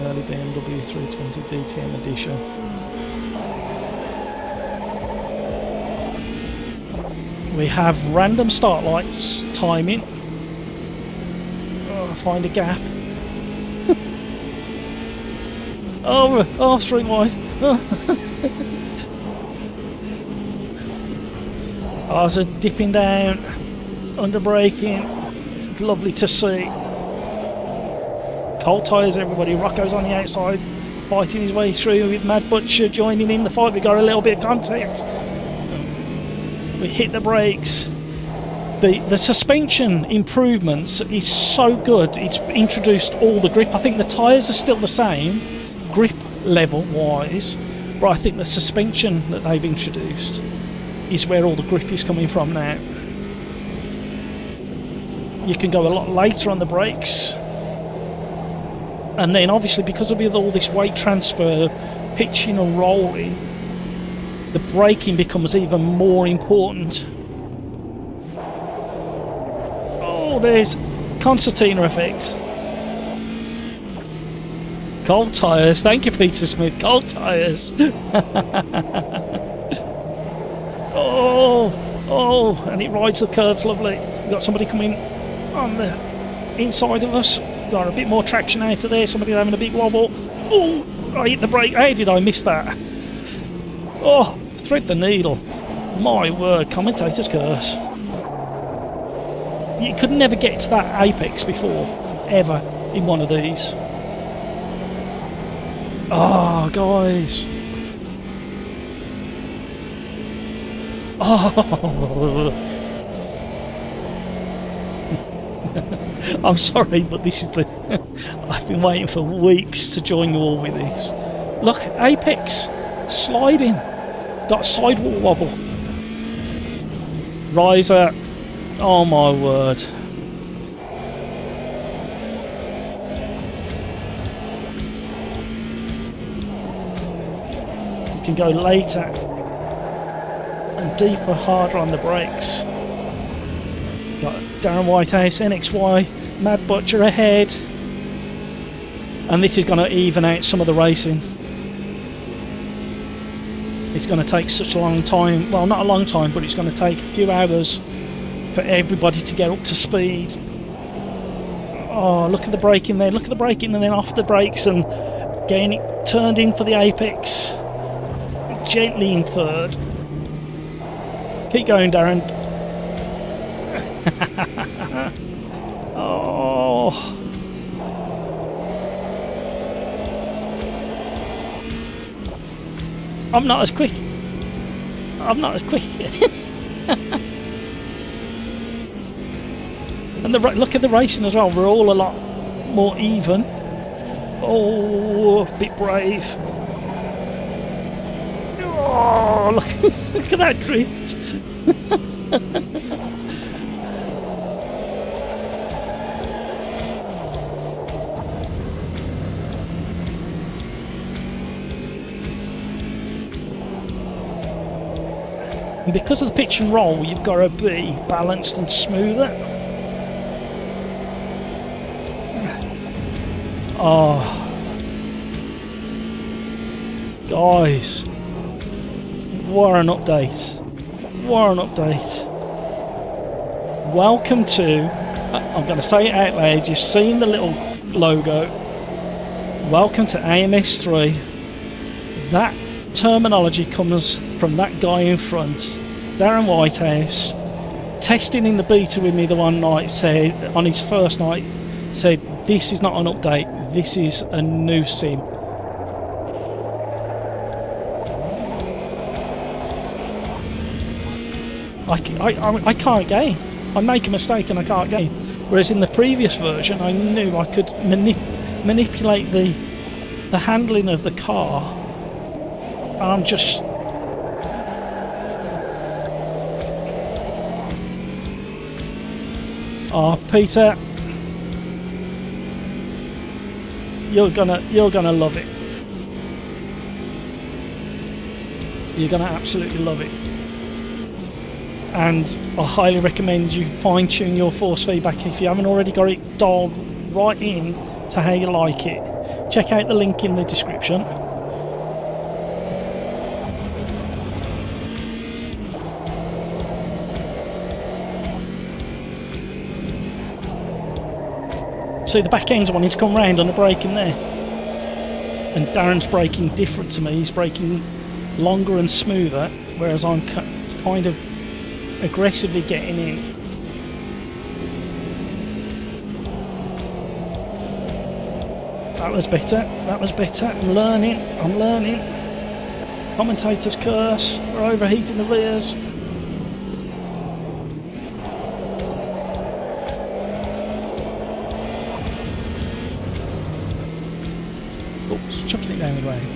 early BMW 320 DTM edition. We have random start lights timing. Oh, find a gap. oh, 3 wide. Ours are dipping down, under braking. Lovely to see. Cold tyres, everybody. Rocco's on the outside, fighting his way through with Mad Butcher joining in the fight. We got a little bit of contact. We hit the brakes. The suspension improvements is so good. It's introduced all the grip. I think the tyres are still the same, grip level wise, but I think the suspension that they've introduced is where all the grip is coming from now. You can go a lot later on the brakes, and then obviously because of all this weight transfer, pitching and rolling, the braking becomes even more important. Oh, there's concertina effect. Cold tyres, thank you Peter Smith, cold tyres. Oh, and it rides the curves lovely. We've got somebody coming on the inside of us. Got a bit more traction out of there, somebody having a big wobble. Oh, I hit the brake, how did I miss that? Oh, thread the needle. My word, commentator's curse. You could never get to that apex before, ever, in one of these. Oh, guys. Oh. I'm sorry, but this is the... I've been waiting for weeks to join you all with this. Look, apex, sliding. Got sidewall wobble. Riser. Oh my word. You can go later and deeper, harder on the brakes. Got Darren Whitehouse, NXY, Mad Butcher ahead. And this is going to even out some of the racing. It's going to take such a long time. Well, not a long time, but it's going to take a few hours for everybody to get up to speed. Oh, look at the braking there. Look at the braking and then off the brakes and getting it turned in for the apex. Gently in third. Keep going, Darren. Oh. I'm not as quick. I'm not as quick. And look at the racing as well. We're all a lot more even. Oh, a bit brave. Oh, look at that drift. And because of the pitch and roll, you've got to be balanced and smoother. Oh, guys, what an update! What an update! Welcome to, I'm going to say it out loud, you've seen the little logo. Welcome to AMS3. That terminology comes from that guy in front, Darren Whitehouse, testing in the beta with me the one night, said, on his first night, said, this is not an update, this is a new sim. I can't game. I make a mistake and I can't game. Whereas in the previous version, I knew I could manipulate the handling of the car. And I'm just... Oh, Peter, you're gonna love it. You're gonna absolutely love it. And I highly recommend you fine-tune your force feedback if you haven't already got it dialed right in to how you like it. check out the link in the description. See, the back end's wanting to come round on the braking there. And Darren's braking different to me. He's braking longer and smoother, whereas I'm kind of aggressively getting in. That was better. That was better. I'm learning. I'm learning. Commentators curse. We're overheating the rears. Oops, chucking it down the ground.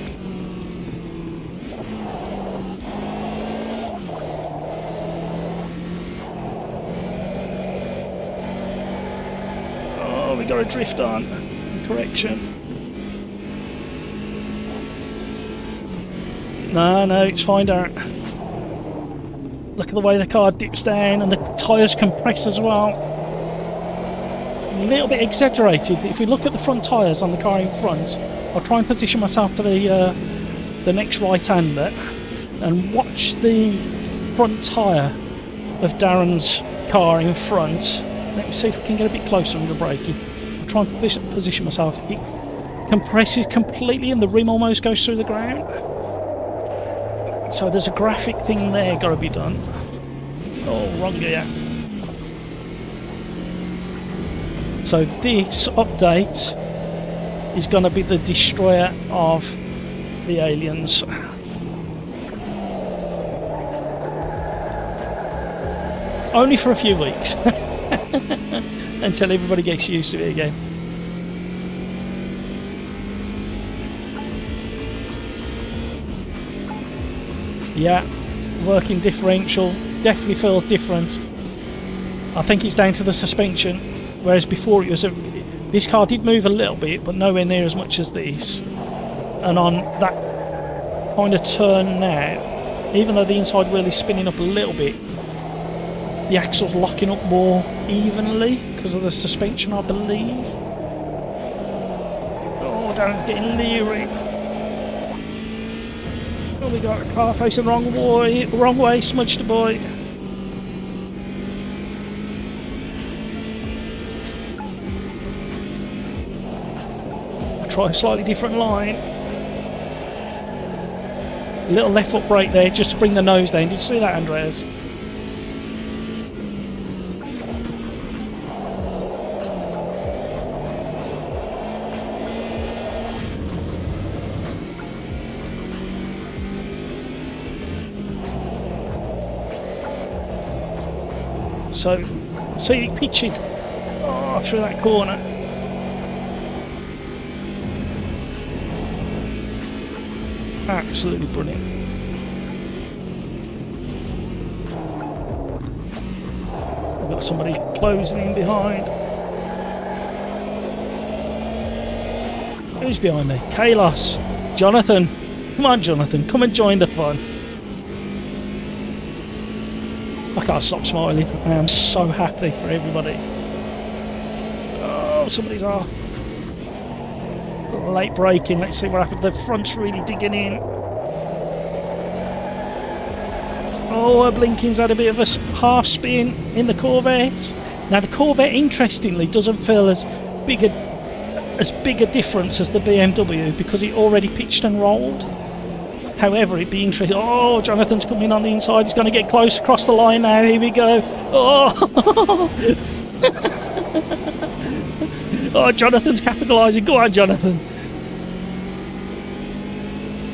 Oh, we got a drift on. Correction. No, it's fine, Darren. Look at the way the car dips down and the tyres compress as well. A little bit exaggerated. If we look at the front tyres on the car in front, I'll try and position myself for the next right-hander and watch the front tyre of Darren's car in front. Let me see if I can get a bit closer with the braking. I'll try and position myself. It compresses completely and the rim almost goes through the ground. So there's a graphic thing there got to be done. Oh, wrong gear. So this update is going to be the destroyer of the aliens. Only for a few weeks. Until everybody gets used to it again. Yeah, working differential definitely feels different. I think it's down to the suspension, whereas before it was this car did move a little bit, but nowhere near as much as this. And on that kind of turn now, even though the inside wheel is spinning up a little bit, the axle's locking up more evenly because of the suspension, I believe. Oh, Darren's getting leery. Oh, we got a car facing the wrong way, smudged the boy. I'll try a slightly different line. A little left foot brake there just to bring the nose down. Did you see that, Andreas? So, see it pitching through that corner. Absolutely brilliant. We've got somebody closing in behind. Who's behind me? Kalos. Jonathan. Come on, Jonathan. Come and join the fun. I can't stop smiling. I am so happy for everybody. Oh, somebody's off. Late braking. Let's see what happens. The front's really digging in. Oh, her blinking's had a bit of a half spin in the Corvette. Now the Corvette, interestingly, doesn't feel as big a difference as the BMW because it already pitched and rolled. However, it'd be interesting. Oh, Jonathan's coming on the inside. He's going to get close across the line now. Here we go. Oh, oh, Jonathan's capitalising. Go on, Jonathan.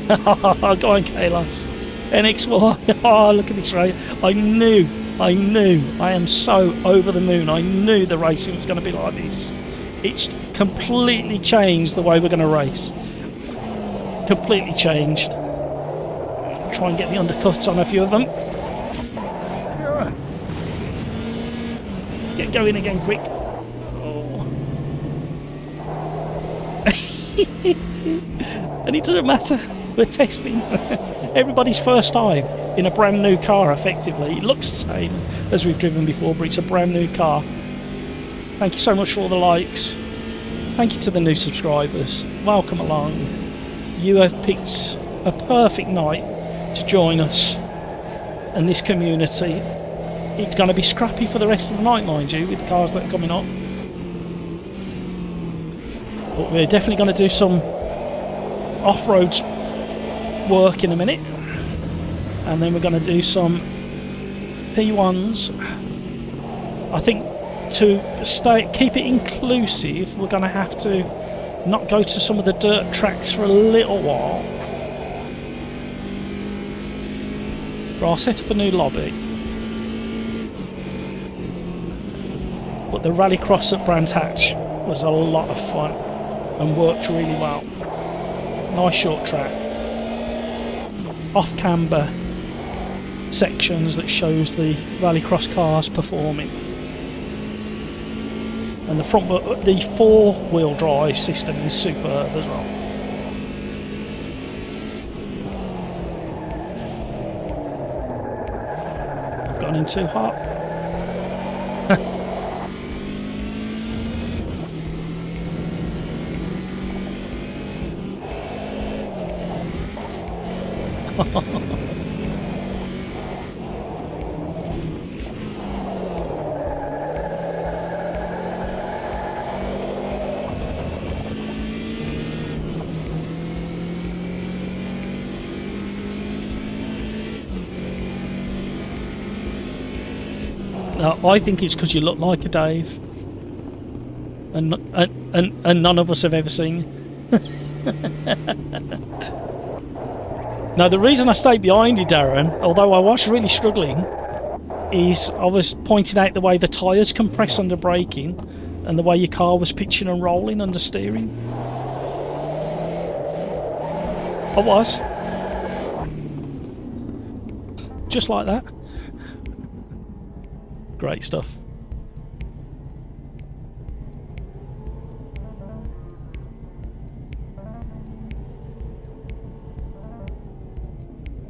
Go on, Kalos. NXY. Oh, look at this race. I knew. I am so over the moon. I knew the racing was going to be like this. It's completely changed the way we're going to race. Completely changed. Try and get the undercuts on a few of them. Get going again quick. Oh. And it doesn't matter. We're testing. Everybody's first time in a brand new car, effectively. It looks the same as we've driven before, but it's a brand new car. Thank you so much for all the likes. Thank you to the new subscribers. welcome along. You have picked a perfect night to join us in this community. It's going to be scrappy for the rest of the night, mind you, with the cars that are coming up. But we're definitely going to do some off-road work in a minute. And then we're going to do some P1s. I think to keep it inclusive, we're going to have to not go to some of the dirt tracks for a little while. But I'll set up a new lobby. But the Rallycross at Brands Hatch was a lot of fun and worked really well. Nice short track. Off camber sections that shows the Rallycross cars performing. And the four-wheel drive system is superb as well. I've gone in too hot. I think it's because you look like a Dave, and none of us have ever seen you. Now, the reason I stayed behind you, Darren, although I was really struggling, is I was pointing out the way the tyres compress under braking and the way your car was pitching and rolling under steering. I was. Just like that. Great stuff.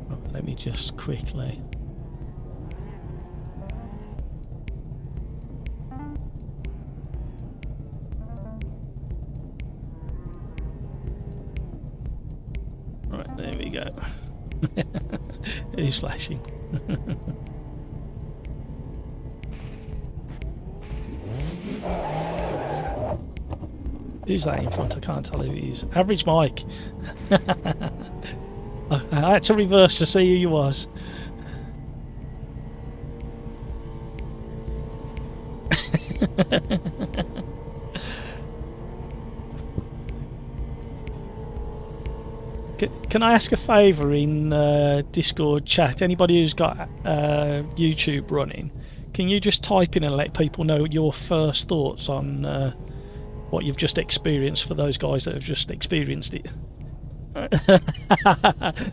Right, let me just quickly. Right, there we go. Who's flashing? Who's that in front? I can't tell who he is. Average Mike. I had to reverse to see who you was. Can I ask a favour in Discord chat? Anybody who's got YouTube running, can you just type in and let people know your first thoughts on what you've just experienced, for those guys that have just experienced it?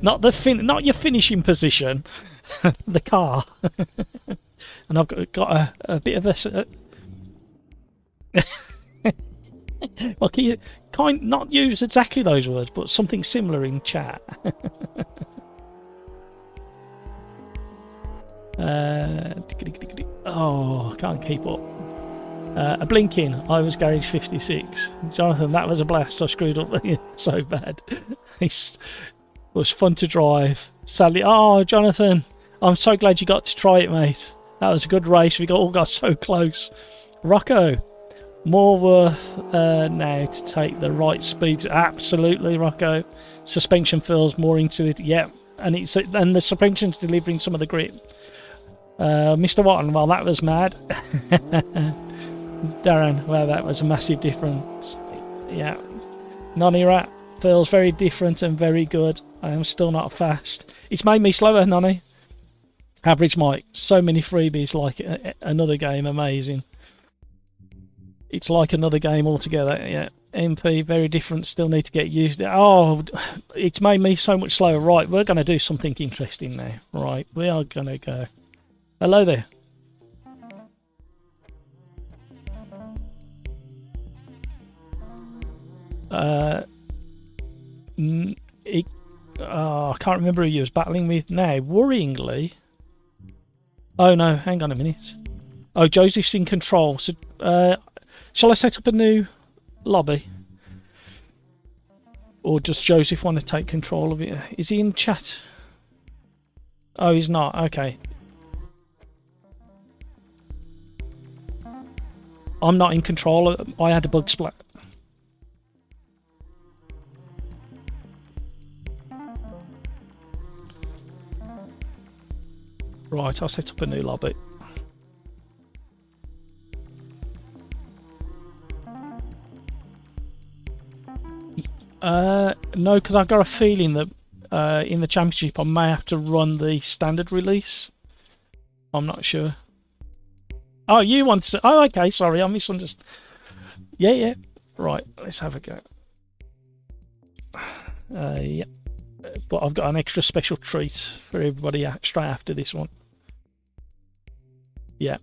Not your finishing position, the car. And I've got a bit of a well, can you not use exactly those words, but something similar in chat? Oh, I can't keep up. A blinking. I was Garage 56. Jonathan, that was a blast. I screwed up so bad. It was fun to drive. Sadly, oh, Jonathan, I'm so glad you got to try it, mate. That was a good race. We all got so close. Rocco, more worth now to take the right speed. Absolutely, Rocco. Suspension feels more into it. Yep, and the suspension's delivering some of the grip. Mr. Watton, well, that was mad. Darren, well, that was a massive difference. Yeah. Nonny Rat feels very different and very good. I am still not fast. It's made me slower, Nonny. Average Mike, so many freebies, like another game, amazing. It's like another game altogether. Yeah. MP, very different, still need to get used to it. Oh, it's made me so much slower. Right, we're going to do something interesting now. Right, we are going to go. Hello there. I can't remember who you was battling with now. Worryingly. Oh no, hang on a minute. Oh, Joseph's in control. So, shall I set up a new lobby? Or does Joseph want to take control of it? Is he in chat? Oh, he's not. Okay. I'm not in control. I had a bug splat. Right, I'll set up a new lobby. No, because I've got a feeling that in the championship I may have to run the standard release. I'm not sure. Oh, you want to... Oh, okay, sorry, I misunderstood. Yeah. Right, let's have a go. Yeah. But I've got an extra special treat for everybody straight after this one. Yeah.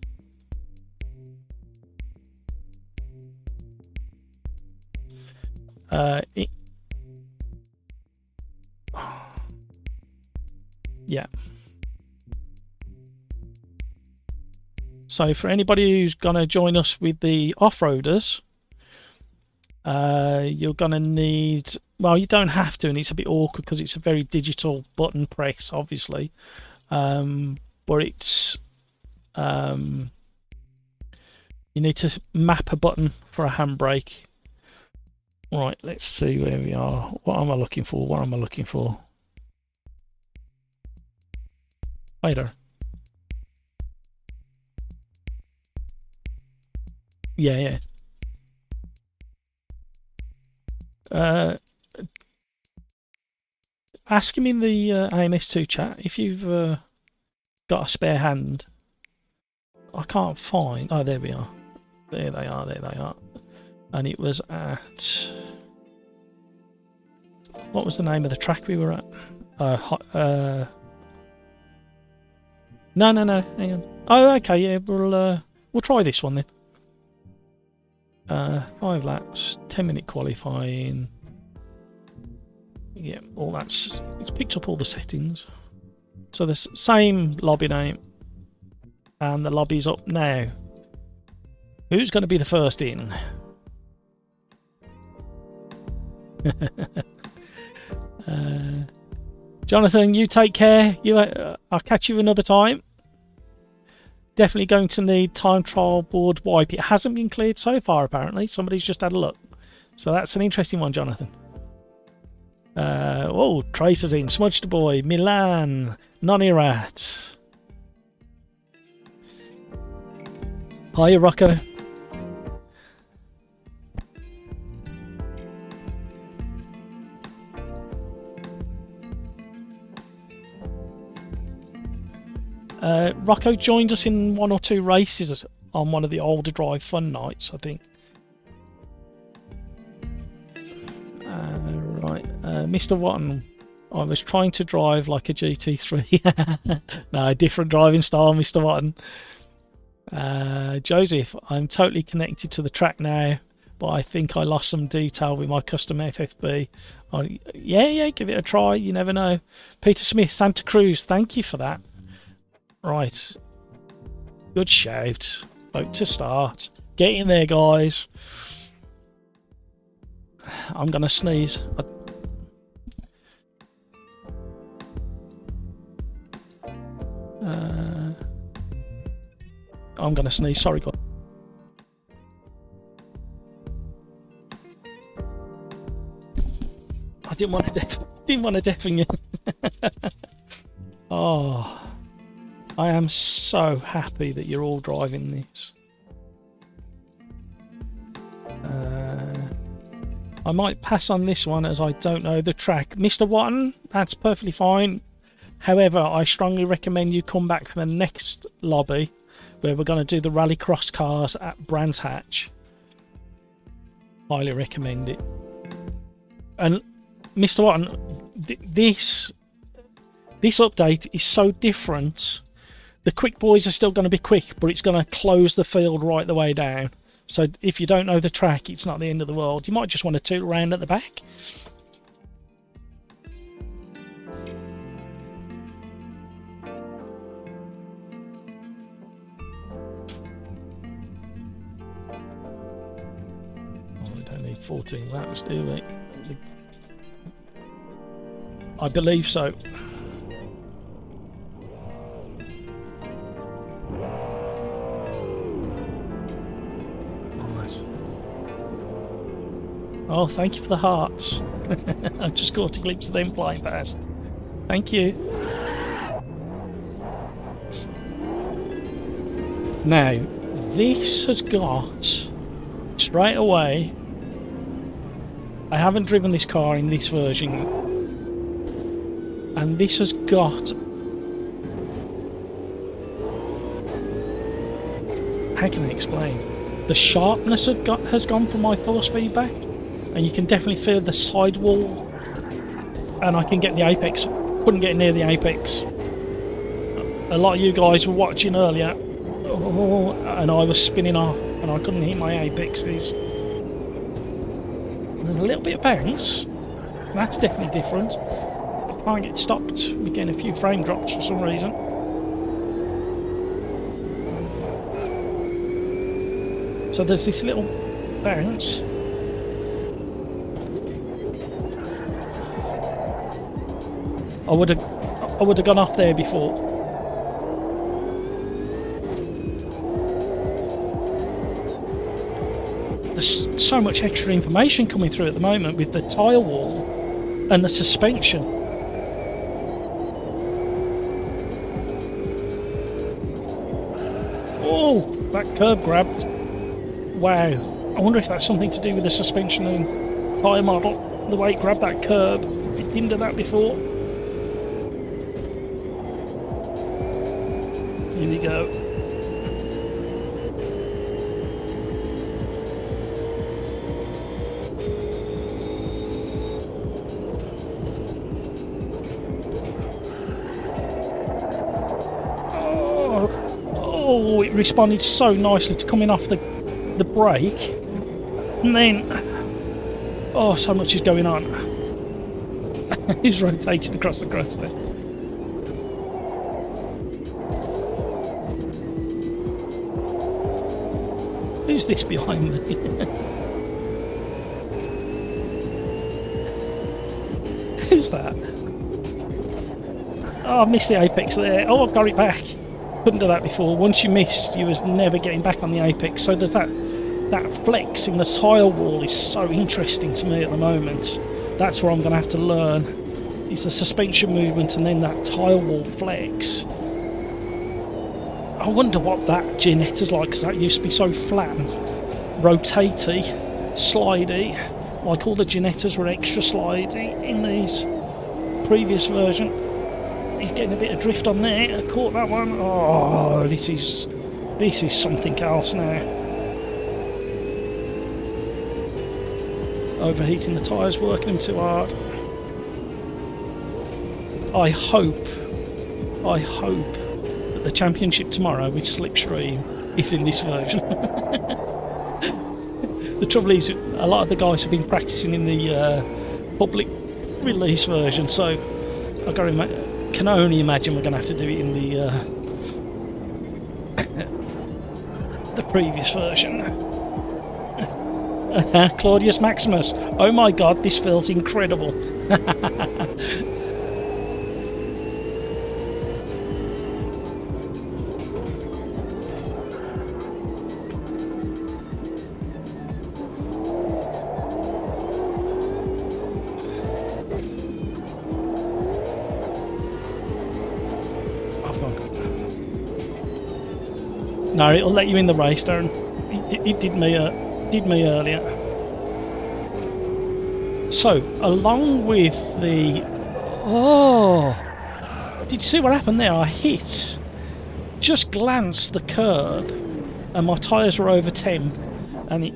Yeah. So for anybody who's going to join us with the off-roaders, you're going to need... Well, you don't have to, and it's a bit awkward because it's a very digital button press, obviously. But it's... you need to map a button for a handbrake. Right, let's see where we are. What am I looking for? What am I looking for? Later. Yeah. Ask him in the AMS2 chat if you've got a spare hand. I can't find... Oh, there we are. There they are. And it was at... What was the name of the track we were at? No, hang on. Oh, okay, yeah, we'll try this one then. 5 laps, 10-minute qualifying. Yeah, all that's... It's picked up all the settings. So the same lobby name. And the lobby's up now. Who's going to be the first in? Jonathan, you take care. I'll catch you another time. Definitely going to need time trial board wipe. It hasn't been cleared so far, apparently. Somebody's just had a look. So that's an interesting one, Jonathan. Oh, Tracer's in. Smudged Boy, Milan, Nonny Rat. Hiya, Rocco. Rocco joined us in 1 or 2 races on one of the OlderDrive fun nights, I think. Right, Mr. Watton, I was trying to drive like a GT3. No, different driving style, Mr. Watton. Joseph, I'm totally connected to the track now, but I think I lost some detail with my custom FFB. Yeah, give it a try, you never know. Peter Smith, Santa Cruz, thank you for that. Right, good shout. Vote to start. Get in there, guys. I'm gonna sneeze. I'm gonna sneeze. Sorry, guys. I didn't want to deafen you. Oh. I am so happy that you're all driving this. I might pass on this one as I don't know the track. Mr. Watton, that's perfectly fine. However, I strongly recommend you come back for the next lobby where we're going to do the Rallycross cars at Brands Hatch. Highly recommend it. And Mr. Watton, this update is so different. The quick boys are still going to be quick, but it's going to close the field right the way down. So if you don't know the track, it's not the end of the world. You might just want to toot around at the back. Oh, we don't need 14 laps, do we? I believe so. Right. Oh, thank you for the hearts. I've just caught a glimpse of them flying past. Thank you. Now, this has got, straight away, I haven't driven this car in this version, and this has got, how can I explain? The sharpness has gone from my force feedback, and you can definitely feel the sidewall, and I can get the apex. Couldn't get near the apex. A lot of you guys were watching earlier, and I was spinning off, and I couldn't hit my apexes. There's a little bit of bounce. That's definitely different. I can't get stopped. We're getting a few frame drops for some reason. So there's this little bounce. I would have gone off there before. There's so much extra information coming through at the moment with the tyre wall and the suspension. Oh, that curb grabbed. Wow. I wonder if that's something to do with the suspension and tyre model. The way it grabbed that curb. It didn't do that before. Here we go. Oh, it responded so nicely to coming off the brake. And then, oh, so much is going on. He's rotating across the grass there. Who's this behind me? Who's that? Oh, I've missed the apex there. Oh, I've got it back. Couldn't do that before. Once you missed, you was never getting back on the apex. So there's that flex in the tyre wall is so interesting to me at the moment. That's where I'm going to have to learn. Is the suspension movement and then that tyre wall flex. I wonder what that Ginetta's like, because that used to be so flat and rotatey, slidey. Like all the Ginettas were extra slidey in these previous version. He's getting a bit of drift on there. I caught that one. Oh, this is something else now. Overheating the tyres, working them too hard. I hope that the championship tomorrow with Slipstream is in this version. The trouble is, a lot of the guys have been practicing in the public release version, so I can only imagine we're going to have to do it in the previous version. Claudius Maximus. Oh my god, this feels incredible. No, it'll let you in the race, Darren. It did me earlier. So, along with the... Oh! Did you see what happened there? I hit, just glanced the curb, and my tyres were over temp, and it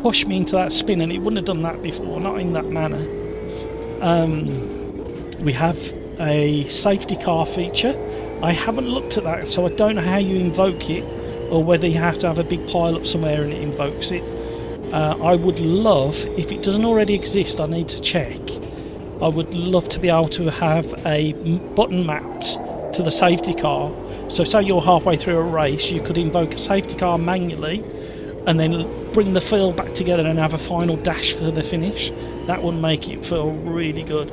pushed me into that spin, and it wouldn't have done that before, not in that manner. We have a safety car feature. I haven't looked at that, so I don't know how you invoke it, or whether you have to have a big pile up somewhere and it invokes it. I would love, if it doesn't already exist, I need to check. I would love to be able to have a button mapped to the safety car. So say you're halfway through a race, you could invoke a safety car manually and then bring the field back together and have a final dash for the finish. That would make it feel really good.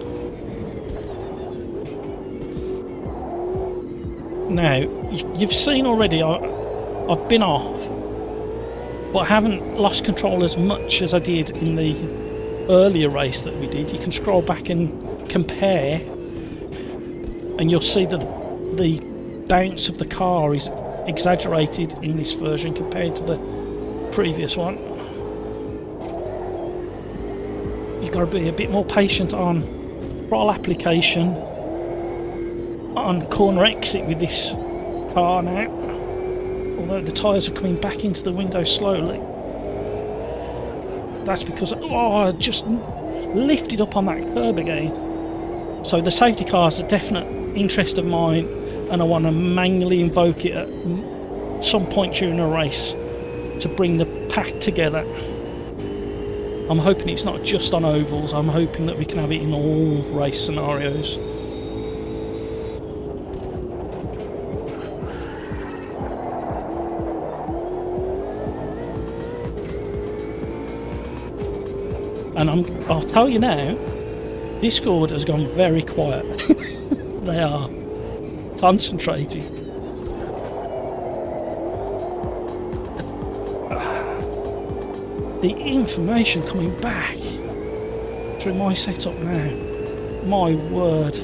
Now, you've seen already, I've been off, but I haven't lost control as much as I did in the earlier race that we did. You can scroll back and compare, and you'll see that the bounce of the car is exaggerated in this version compared to the previous one. You've got to be a bit more patient on throttle application, on corner exit with this car now, although the tyres are coming back into the window slowly. That's because I just lifted up on that curb again. So the safety car is a definite interest of mine, and I want to manually invoke it at some point during a race to bring the pack together. I'm hoping it's not just on ovals, I'm hoping that we can have it in all race scenarios. And I'll tell you now, Discord has gone very quiet. They are concentrating. The information coming back through my setup now, my word,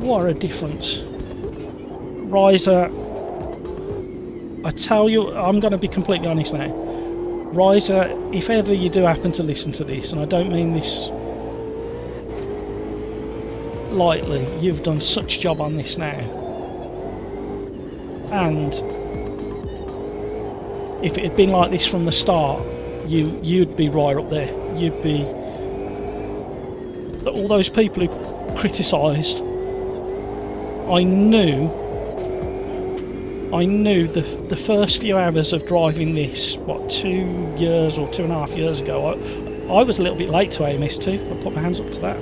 what a difference. Riser, I tell you, I'm going to be completely honest now. Riser, if ever you do happen to listen to this, and I don't mean this lightly, you've done such a job on this now. And if it had been like this from the start, you'd be right up there. You'd be... All those people who criticised, I knew the first few hours of driving this, what, 2 years or 2.5 years ago, I was a little bit late to AMS2. I'll put my hands up to that.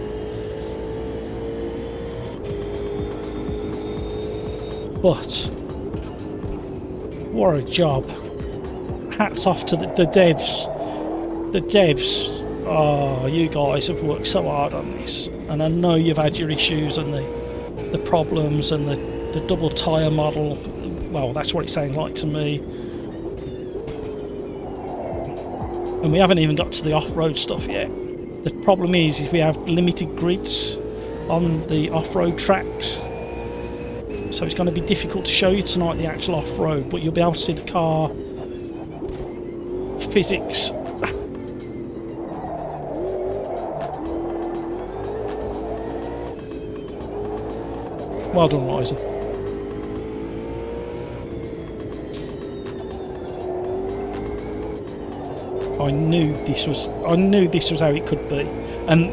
But what a job. Hats off to the devs. The devs, oh, you guys have worked so hard on this, and I know you've had your issues and the problems and the double tyre model. Well, that's what it sounds like to me. And we haven't even got to the off-road stuff yet. The problem is we have limited grids on the off-road tracks, so it's going to be difficult to show you tonight the actual off-road, but you'll be able to see the car physics. Well done, Riser. I knew this was how it could be, and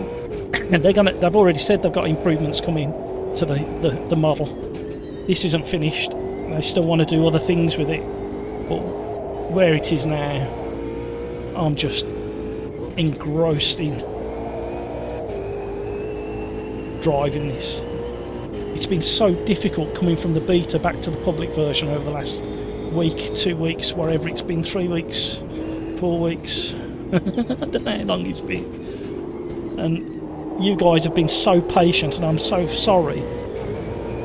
they've already said they've got improvements coming to the model. This isn't finished. They still want to do other things with it, but where it is now, I'm just engrossed in driving this. It's been so difficult coming from the beta back to the public version over the last week, 2 weeks, whatever it's been, 3 weeks, 4 weeks. I don't know how long it's been. And you guys have been so patient, and I'm so sorry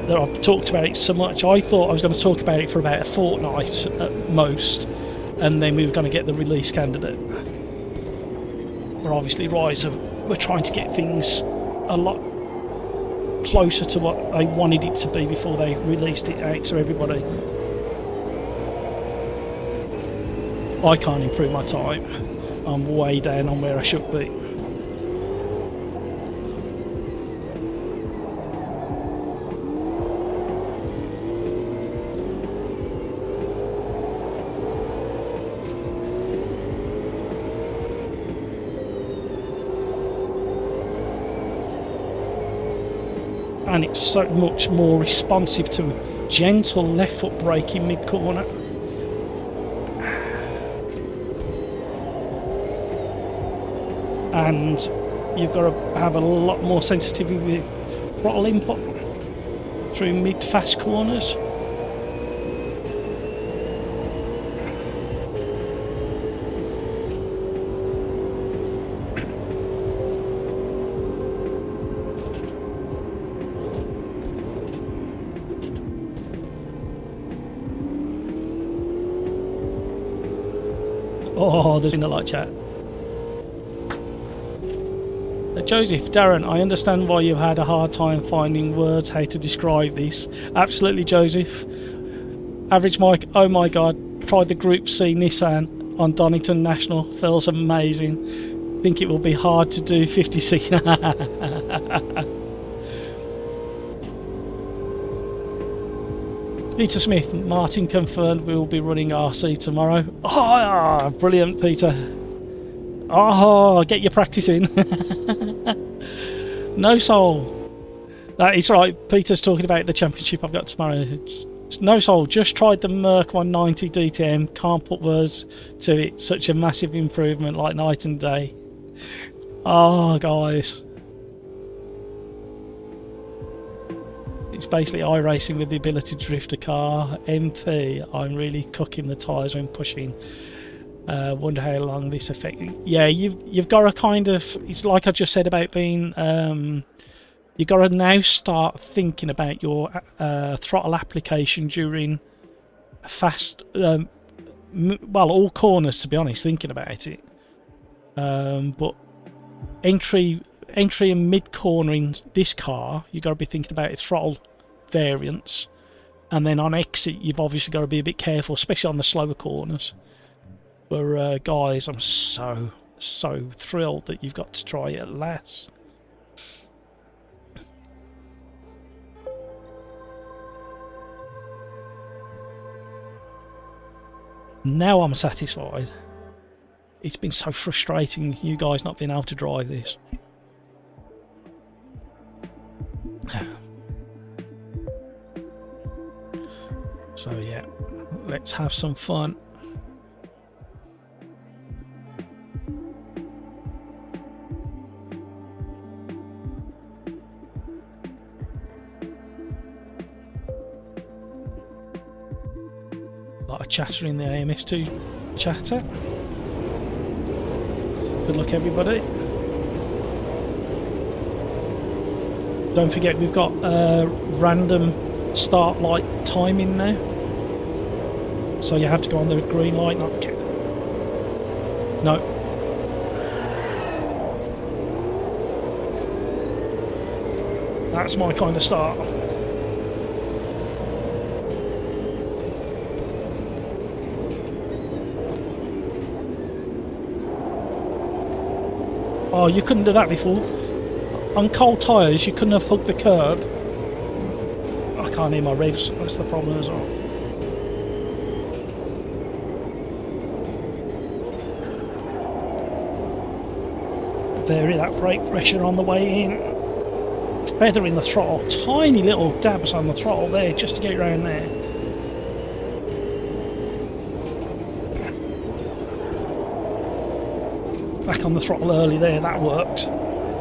that I've talked about it so much. I thought I was going to talk about it for about a fortnight at most, and then we were going to get the release candidate. But obviously Riser were trying to get things a lot closer to what they wanted it to be before they released it out to everybody. I can't improve my time. I'm way down on where I should be. And it's so much more responsive to gentle left foot braking mid-corner. And you've got to have a lot more sensitivity with throttle input through mid-fast corners. Oh, there's in the light chat. Joseph, Darren, I understand why you've had a hard time finding words how to describe this. Absolutely, Joseph. Average Mike, oh my god, tried the Group C Nissan on Donington National. Feels amazing. Think it will be hard to do 50C. Peter Smith, Martin confirmed we will be running RC tomorrow. Oh, brilliant, Peter. Oh, get your practice in. No soul. That is right. Peter's talking about the championship I've got tomorrow. No soul. Just tried the Merc 190 DTM. Can't put words to it. Such a massive improvement, like night and day. Oh, guys. It's basically iRacing with the ability to drift a car. MP, I'm really cooking the tyres when pushing. Wonder how long this affects. Yeah, you've got to kind of. It's like I just said about being. You've got to now start thinking about your throttle application during fast. Well, all corners, to be honest. Thinking about it, but entry and mid cornering this car, you've got to be thinking about its throttle variance, and then on exit, you've obviously got to be a bit careful, especially on the slower corners. But guys, I'm so thrilled that you've got to try it at last. Now I'm satisfied. It's been so frustrating, you guys not being able to drive this. So yeah, let's have some fun. A lot of chatter in the AMS2 chatter. Good luck, everybody. Don't forget, we've got random start light timing now. So you have to go on the green light, not the no. That's my kind of start. Oh, you couldn't do that before. On cold tyres, you couldn't have hugged the curb. I can't hear my revs, that's the problem as well. Vary that brake pressure on the way in. Feathering the throttle, tiny little dabs on the throttle there just to get around there. Back on the throttle early there, that worked.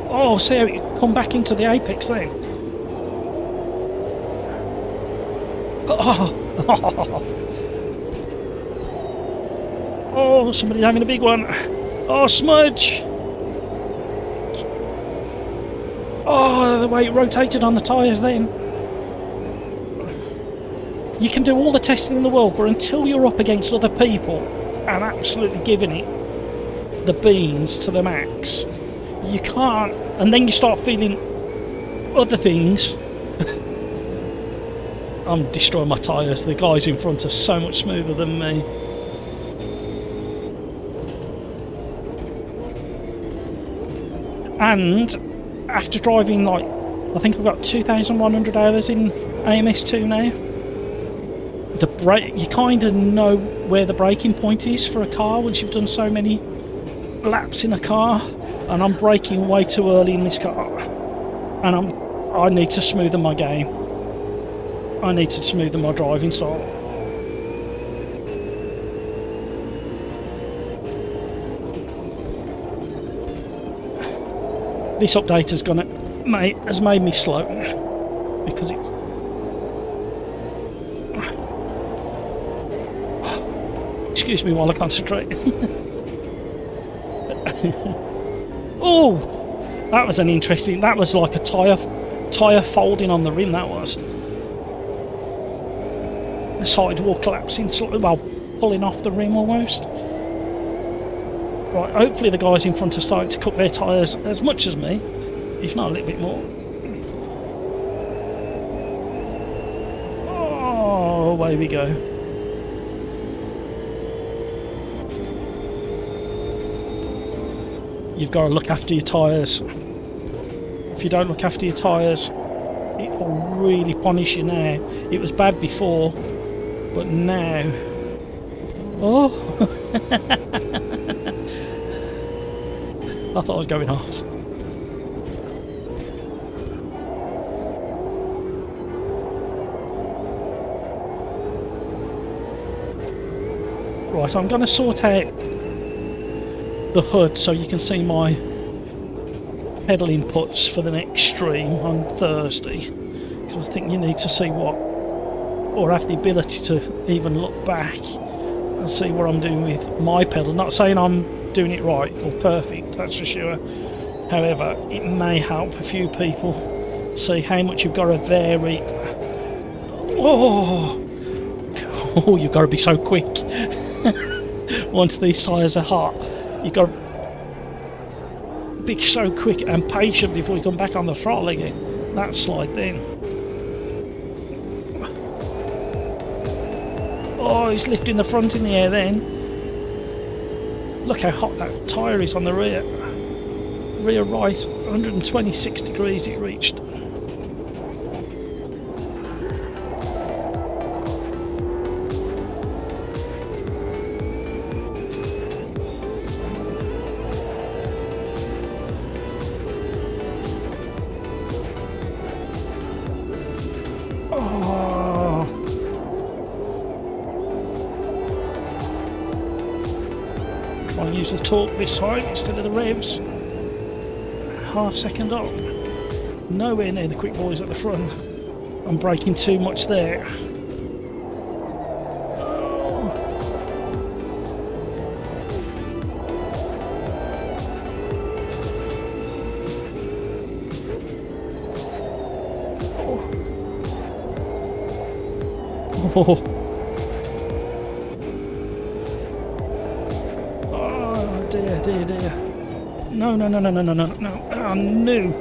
Oh, see how it come back into the apex then. Oh, oh, somebody's having a big one. Oh, smudge. Oh, the way it rotated on the tyres then. You can do all the testing in the world, but until you're up against other people and absolutely giving it the beans to the max, you can't. And then you start feeling other things. I'm destroying my tyres. The guys in front are so much smoother than me. And after driving, like, I think I've got 2,100 hours in AMS2 now, the brake, you kind of know where the braking point is for a car once you've done so many laps in a car. And I'm braking way too early in this car, and I need to smoothen my game. I need to smoothen my driving style. This update has made me slow because it's. Excuse me while I concentrate. Oh, that was an interesting. That was like a tyre folding on the rim. That was the sidewall collapsing, sort of, well, pulling off the rim almost. Right, hopefully the guys in front are starting to cook their tyres as much as me, if not a little bit more. Oh, away we go. You've got to look after your tyres. If you don't look after your tyres, it will really punish you now. It was bad before, but now... Oh! I thought I was going off. Right, I'm going to sort out the HUD so you can see my pedal inputs for the next stream on Thursday, because I think you need to see what, or have the ability to even look back and see what I'm doing with my pedal. Not saying I'm doing it right or perfect, that's for sure. However, it may help a few people see how much you've got to vary. Oh, you've got to be so quick. Once these tyres are hot, you've got to be so quick and patient before you come back on the throttle again. That slide then. Oh, he's lifting the front in the air then. Look how hot that tyre is on the rear. Rear right, 126 degrees it reached. I'll use the torque this side instead of the revs. Half second up. Nowhere near the quick boys at the front. I'm braking too much there. Oh. Dear. No. I knew.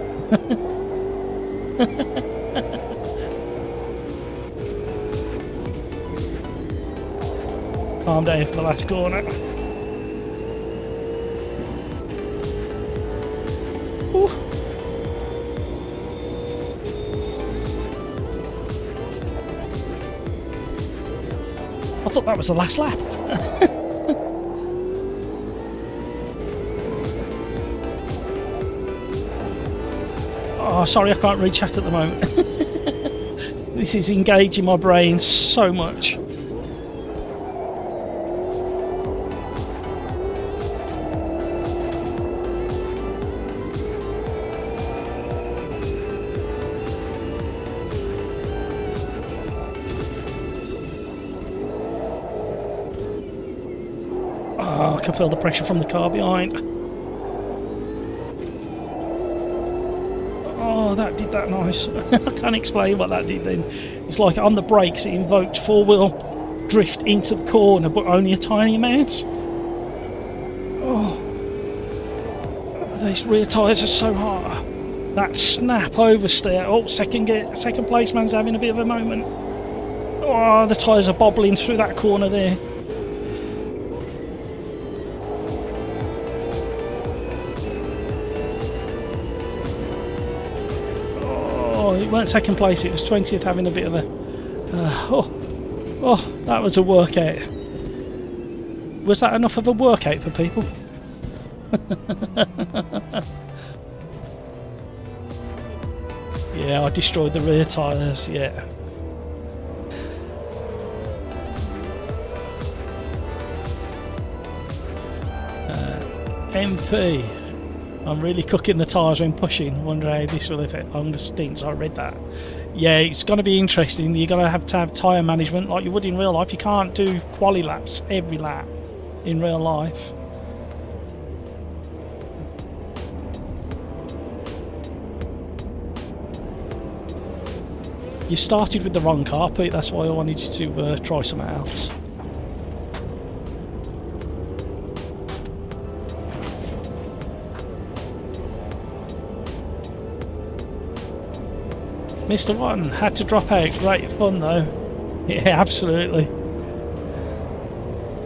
Calm down for the last corner. Ooh. I thought that was the last lap. Oh, sorry, I can't read chat at the moment. This is engaging my brain so much. Oh, I can feel the pressure from the car behind. Oh, that did that nice. I can't explain what that did then. It's like on the brakes it invoked four-wheel drift into the corner, but only a tiny amount. Oh, these rear tyres are so hot. That snap oversteer. Oh, second place man's having a bit of a moment. Oh, the tyres are bobbling through that corner there. It weren't second place, it was 20th, having a bit of a... oh, that was a workout. Was that enough of a workout for people? Yeah, I destroyed the rear tyres, yeah. MP. I'm really cooking the tyres when pushing. Wonder how this will affect on the stints. I read that. Yeah, it's going to be interesting. You're going to have tyre management like you would in real life. You can't do quali laps every lap in real life. You started with the wrong car, Pete. That's why I wanted you to try something else. Mr. One had to drop out. Great fun though. Yeah, absolutely.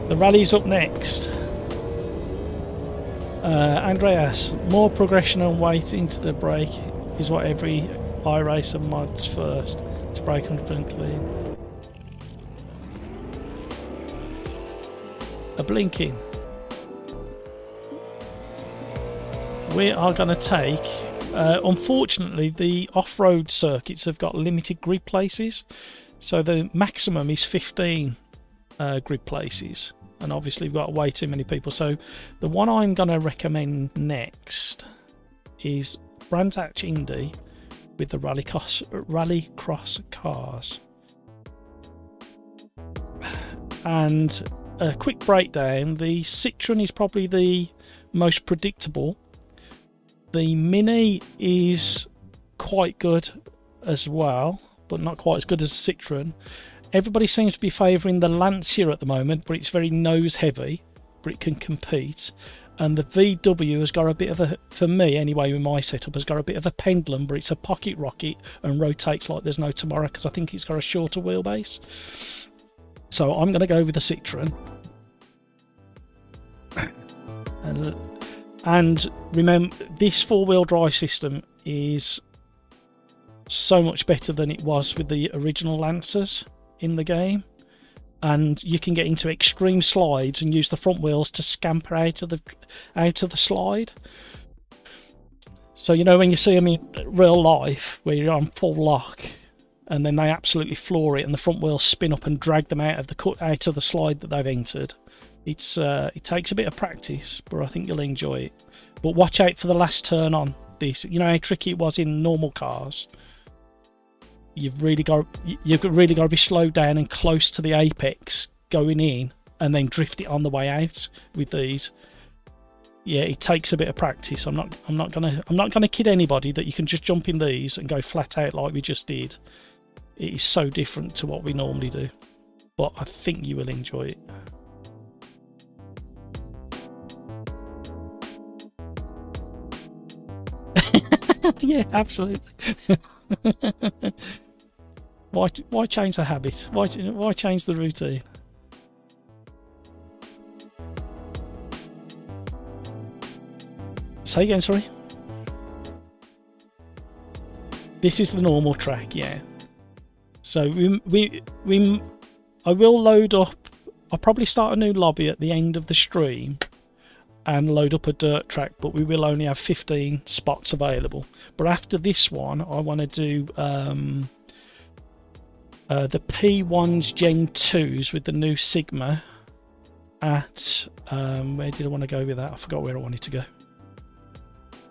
The rally's up next. Andreas, more progression and weight into the brake is what every iRacer mods first to brake 100% clean. A blinking. We are going to take, unfortunately the off-road circuits have got limited grid places, so the maximum is 15 grid places, and obviously we've got way too many people. So the one I'm going to recommend next is Brands Hatch Indy with the Rallycross cars. And a quick breakdown, the Citroen is probably the most predictable. The Mini is quite good as well, but not quite as good as the Citroen. Everybody seems to be favouring the Lancia at the moment, but it's very nose heavy, but it can compete. And the VW has got a bit of a, for me anyway with my setup, has got a bit of a pendulum, but it's a pocket rocket and rotates like there's no tomorrow, because I think it's got a shorter wheelbase. So I'm going to go with the Citroen. And remember, this four-wheel drive system is so much better than it was with the original Lancers in the game, and you can get into extreme slides and use the front wheels to scamper out of the slide. So you know when you see them in real life where you're on full lock and then they absolutely floor it and the front wheels spin up and drag them out of the slide that they've entered. It takes a bit of practice, but I think you'll enjoy it. But watch out for the last turn on this. You know how tricky it was in normal cars. You've really got to be slowed down and close to the apex going in, and then drift it on the way out with these. Yeah, it takes a bit of practice. I'm not gonna kid anybody that you can just jump in these and go flat out like we just did. It is so different to what we normally do, but I think you will enjoy it. Yeah, absolutely. Why change the habit? Why change the routine? Say again, sorry. This is the normal track, yeah. So I will load up. I'll probably start a new lobby at the end of the stream and load up a dirt track, but we will only have 15 spots available. But after this one, I want to do the P1s Gen 2s with the new Sigma at where did I want to go with that? I forgot where I wanted to go.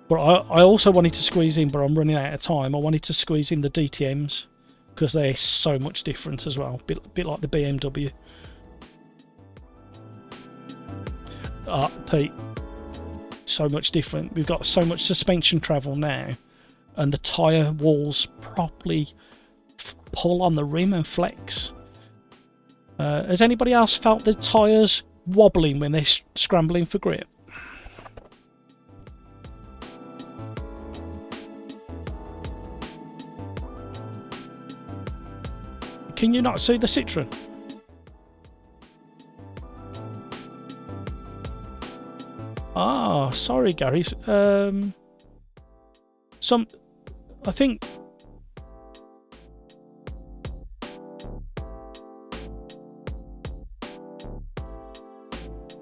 But I also wanted to squeeze in, but I'm running out of time. I wanted to squeeze in the DTMs because they're so much different as well, bit like the BMW. Pete, so much different. We've got so much suspension travel now, and the tyre walls properly pull on the rim and flex. Has anybody else felt the tyres wobbling when they're scrambling for grip? Can you not see the Citroen? Ah, sorry, Gary. I think.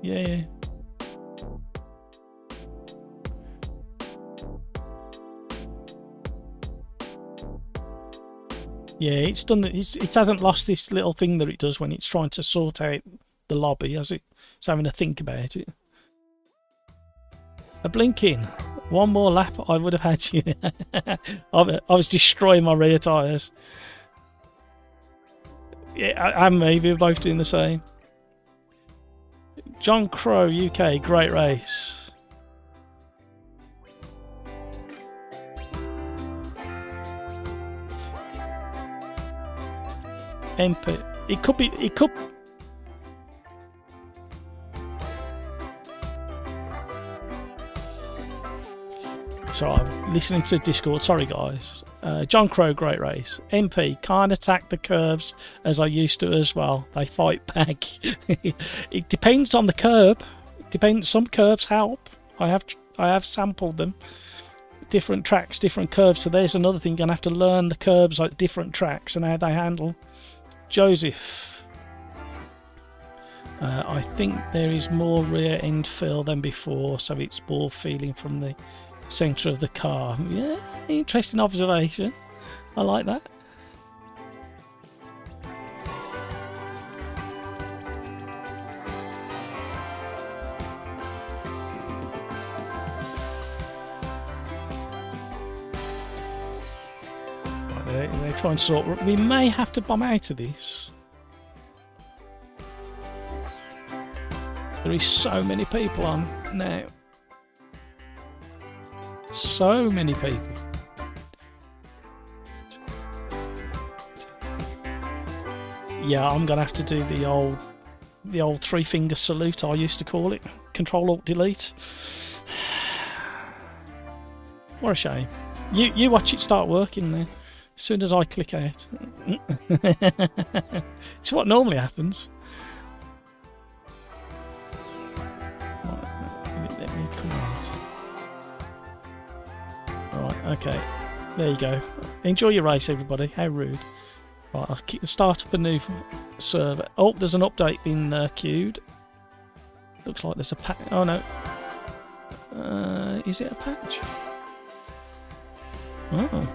Yeah. Yeah, it's done. It hasn't lost this little thing that it does when it's trying to sort out the lobby, has it? It's having to think about it. A blinking. One more lap, I would have had you. I was destroying my rear tyres. Yeah, and me, we're both doing the same. John Crow, UK, great race. MP. It could be. It could. sorry, I'm listening to Discord. Sorry, guys. John Crow, great race. MP, can't attack the curves as I used to as well. They fight back. It depends on the curb. It depends. Some curves help. I have sampled them. Different tracks, different curves. So there's another thing. You're gonna have to learn the curbs at different tracks and how they handle. Joseph, I think there is more rear end fill than before, so it's ball feeling from the centre of the car. Yeah, interesting observation. I like that. Right, they try and sort. We may have to bomb out of this. There is so many people on now. So many people. Yeah, I'm gonna have to do the old 3-finger salute I used to call it. Control Alt Delete. What a shame. You watch it start working then. As soon as I click out. It's what normally happens. Right, let me come out. Right, okay. There you go. Enjoy your race, everybody. How rude. Right, I'll start up a new server. Oh, there's an update being queued. Looks like there's a patch. Oh, no. Is it a patch? Oh.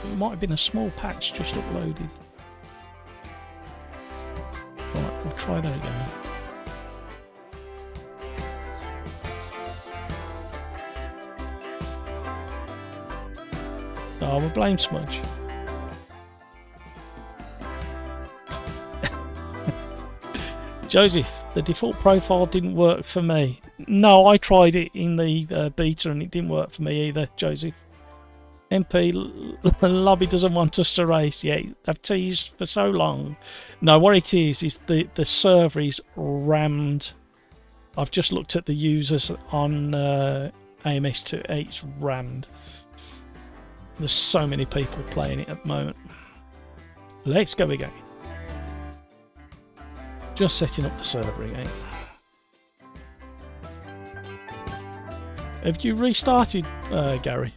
It might have been a small patch just uploaded. Right, we'll try that again. Oh, we'll blame Smudge. Joseph, the default profile didn't work for me. No, I tried it in the beta and it didn't work for me either, Joseph. MP, lobby doesn't want us to race yet. I've teased for so long. No, what it is the server is rammed. I've just looked at the users on AMS2. It's rammed. There's so many people playing it at the moment. Let's go again. Just setting up the server again. Have you restarted, Gary?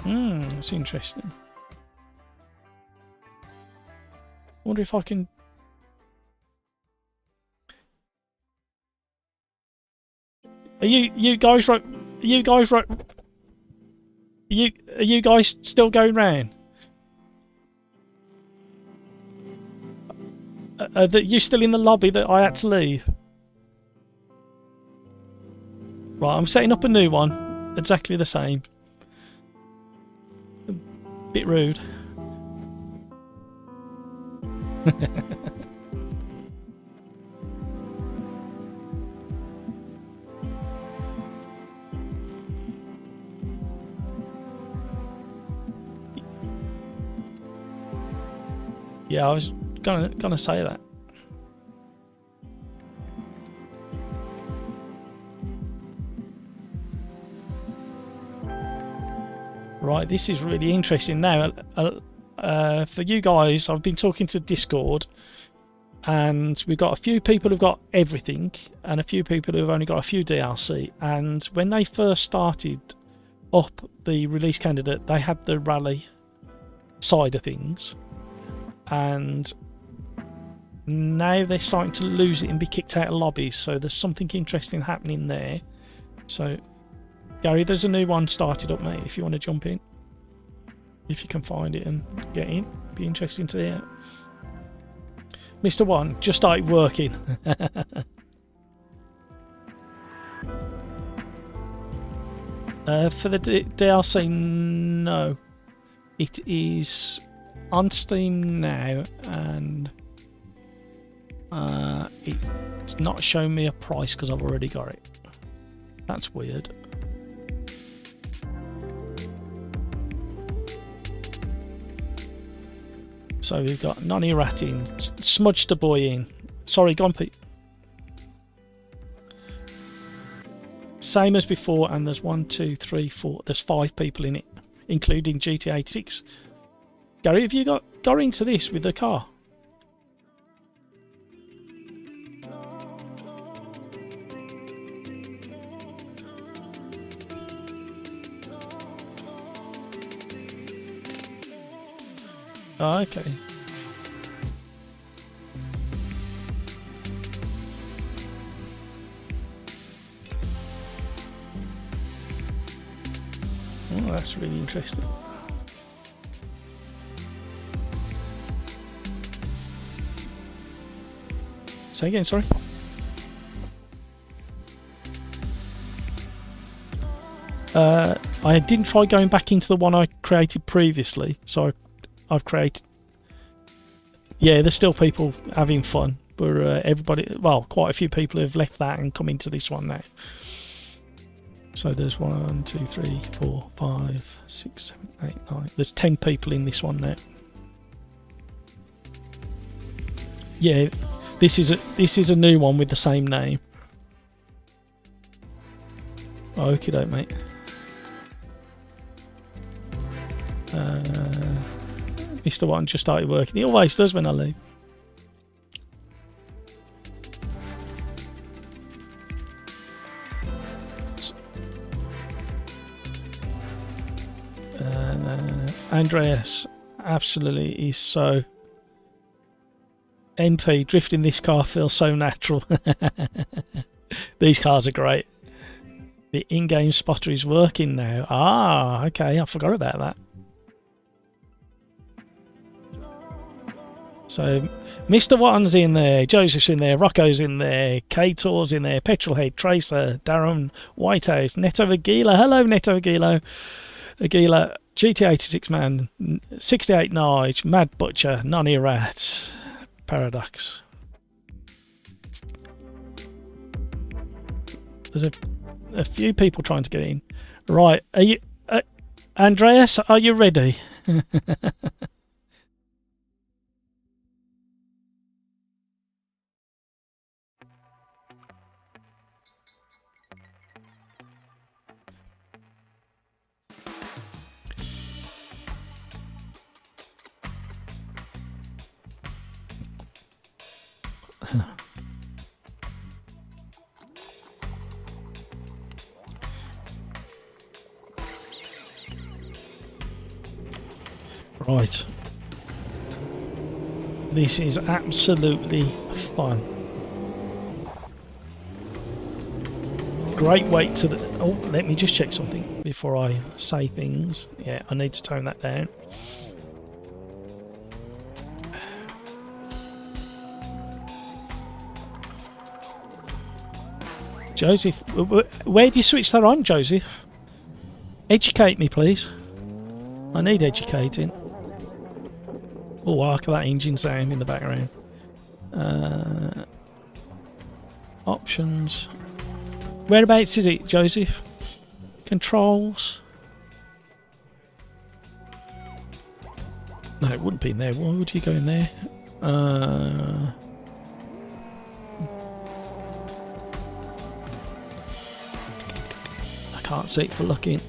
That's interesting. Wonder if I can. Are you guys right? Are you guys right? Are you guys still going round? That you still in the lobby that I had to leave? Right, I'm setting up a new one, exactly the same. Bit rude. Yeah, I was gonna say that. Right, this is really interesting now. For you guys, I've been talking to Discord, and we've got a few people who've got everything, and a few people who've only got a few DLC. And when they first started up the release candidate, they had the rally side of things, and now they're starting to lose it and be kicked out of lobbies. So there's something interesting happening there. So Gary, there's a new one started up, mate, if you want to jump in. If you can find it and get in. Be interesting to hear. Mr. One just started working. For the DLC, no. It is on Steam now, and it's not showing me a price because I've already got it. That's weird. So we've got Nonny Rat in, Smudge the Boy in, Sorry, go on, Pete. Same as before, and there's 1, 2, 3, 4. There's 5 people in it, including GT86. Gary, have you got into this with the car? Oh, okay. Oh, that's really interesting. Say again, sorry. I didn't try going back into the one I created previously, so I've created. Yeah, there's still people having fun, but everybody, well, quite a few people have left that and come into this one now. So there's 1, 2, 3, 4, 5, 6, 7, 8, 9. There's 10 people in this one now. Yeah, this is a new one with the same name. Okie doke, mate. Mr. One just started working. He always does when I leave. Andreas absolutely is so. MP drifting this car feels so natural. These cars are great. The in-game spotter is working now. Ah, okay, I forgot about that. So, Mr. Watton's in there, Joseph's in there, Rocco's in there, K-Tor's in there, Petrolhead, Tracer, Darren Whitehouse, Neto Aguila. Hello, Neto Aguila. Aguila, GT86 Man, 68 Nige, Mad Butcher, Nonny Rat, Paradox. There's a few people trying to get in. Right, are you, Andreas, are you ready? Right. This is absolutely fun. Great weight to the... Oh, let me just check something before I say things. Yeah, I need to tone that down. Joseph, where do you switch that on, Joseph? Educate me, please. I need educating. Oh, I like that engine sound in the background. Options. Whereabouts is it, Joseph? Controls. No, it wouldn't be in there. Why would you go in there? I can't see it for looking.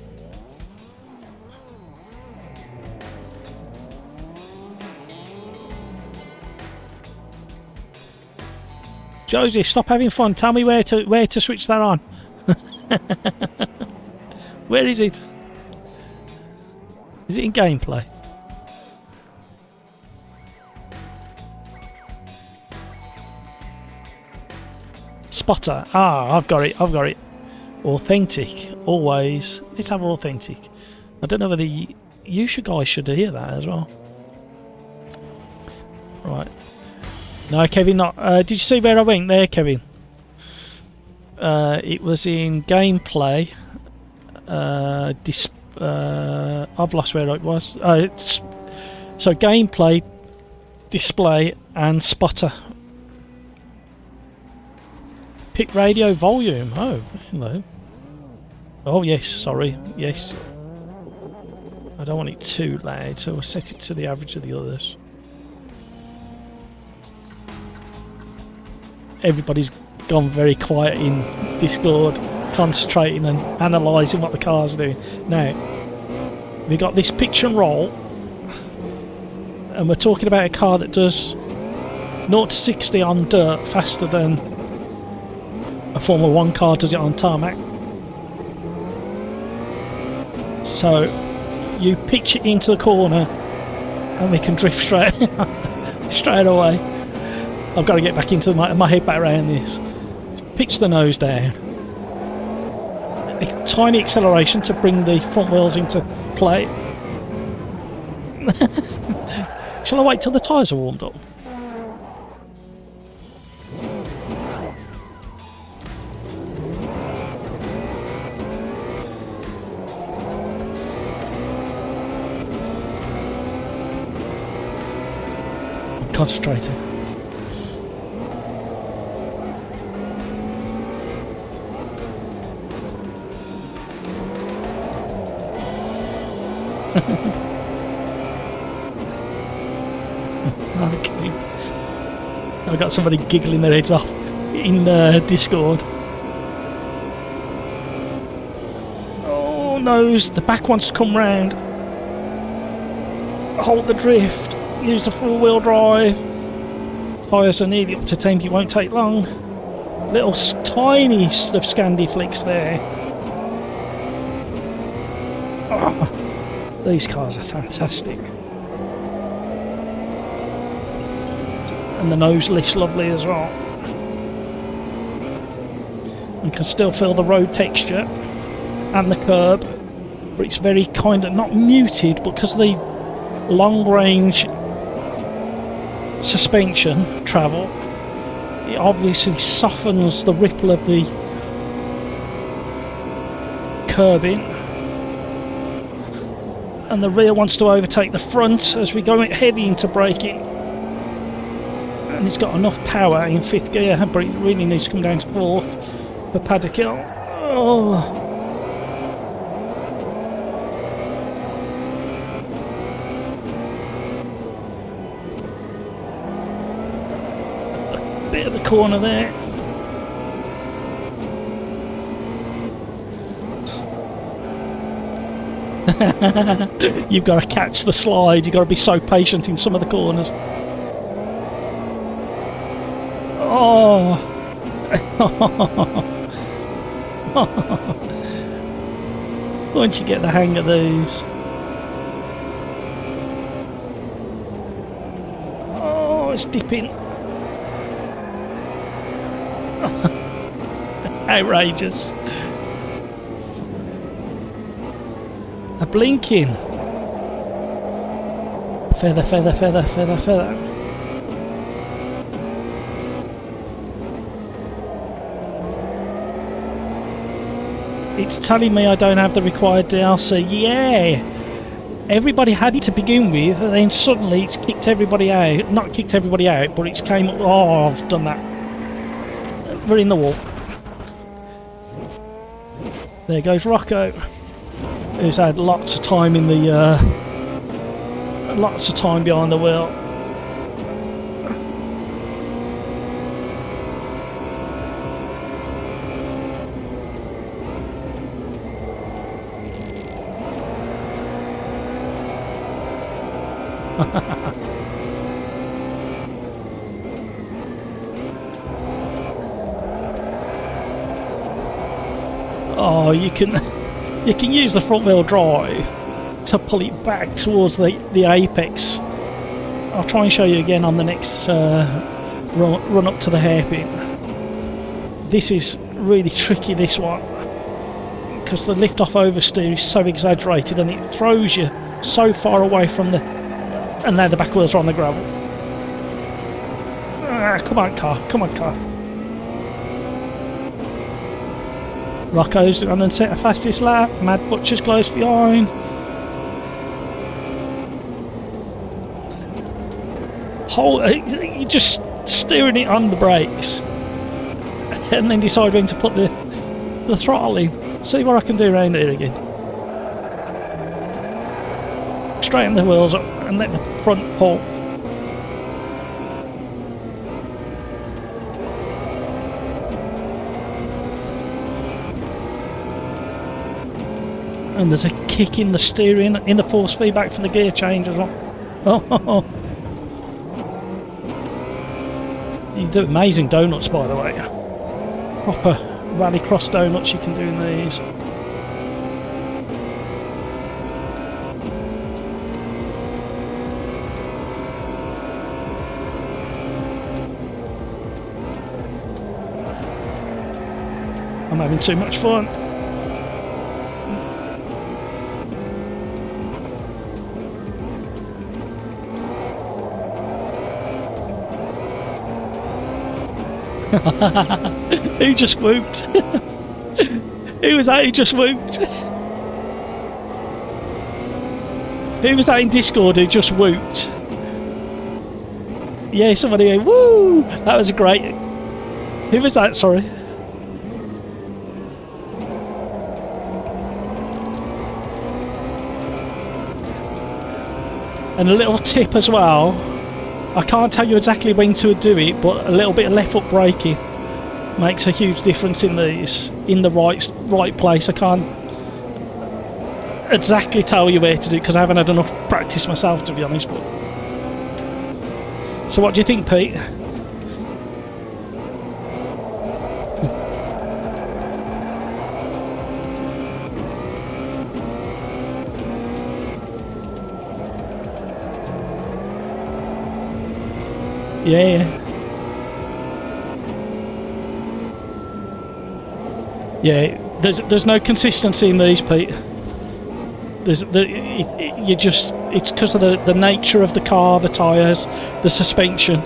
Josie, stop having fun. Tell me where to switch that on. Where is it? Is it in gameplay? Spotter. Ah, I've got it. I've got it. Authentic. Always. Let's have authentic. I don't know whether you guys should hear that as well. Right. No, Kevin, not. Did you see where I went there, Kevin? It was in gameplay. I've lost where it was. So gameplay, display, and spotter. Pick radio volume. Oh, hello. Oh yes, sorry. Yes. I don't want it too loud, so I'll set it to the average of the others. everybody's gone very quiet in Discord, concentrating and analysing what the car's doing. Now, we've got this pitch and roll, and we're talking about a car that does 0 to 60 on dirt faster than a Formula 1 car does it on tarmac. So you pitch it into the corner and we can drift straight away. I've got to get back into my head back around this. Pitch the nose down. A tiny acceleration to bring the front wheels into play. Shall I wait till the tyres are warmed up? I'm concentrating. Okay. I've got somebody giggling their heads off in Discord. Oh no, the back wants to come round. Hold the drift. Use the full wheel drive. Tyres are nearly up to temp, it won't take long. Little tiny sort of Scandi flicks there. Oh, these cars are fantastic. And the nose lift's lovely as well. You can still feel the road texture and the curb, but it's very kind of not muted, but because of the long range suspension travel, it obviously softens the ripple of the curbing, and the rear wants to overtake the front as we go heavy into braking. And it's got enough power in 5th gear, but it really needs to come down to 4th for partII. Oh. A bit of the corner there. You've got to catch the slide, you've got to be so patient in some of the corners. Oh! Once you get the hang of these. Oh, it's dipping. Outrageous. A blinking. Feather, feather, feather, feather, feather. It's telling me I don't have the required DLC. Yeah! Everybody had it to begin with, and then suddenly it's kicked everybody out. Not kicked everybody out, but it's came up. Oh, I've done that. We're in the wall. There goes Rocco, who's had lots of time in the lots of time behind the wheel. Oh, you can use the front wheel drive to pull it back towards the apex. I'll try and show you again on the next run up to the hairpin. This is really tricky, this one, because the lift off oversteer is so exaggerated and it throws you so far away from the... And now the back wheels are on the gravel. Come on, car. Come on, car. Rocco's gone and set a fastest lap. Mad Butcher's close behind. You're just steering it on the brakes. And then decide when to put the throttle in. See what I can do around here again. Straighten the wheels up and let the front pull. And there's a kick in the steering, in the force feedback from the gear change as well. Oh. You do amazing donuts, by the way. Proper Rallycross donuts you can do in these. I'm having too much fun. Who just whooped? Who was that who just whooped? Who was that in Discord who just whooped? Yeah, somebody went, woo! That was a great... Who was that, sorry? And a little tip as well, I can't tell you exactly when to do it, but a little bit of left foot braking makes a huge difference in these, in the right place. I can't exactly tell you where to do it because I haven't had enough practice myself, to be honest. But so what do you think, Pete? Yeah. There's no consistency in these, Pete. It's because of the nature of the car, the tyres, the suspension.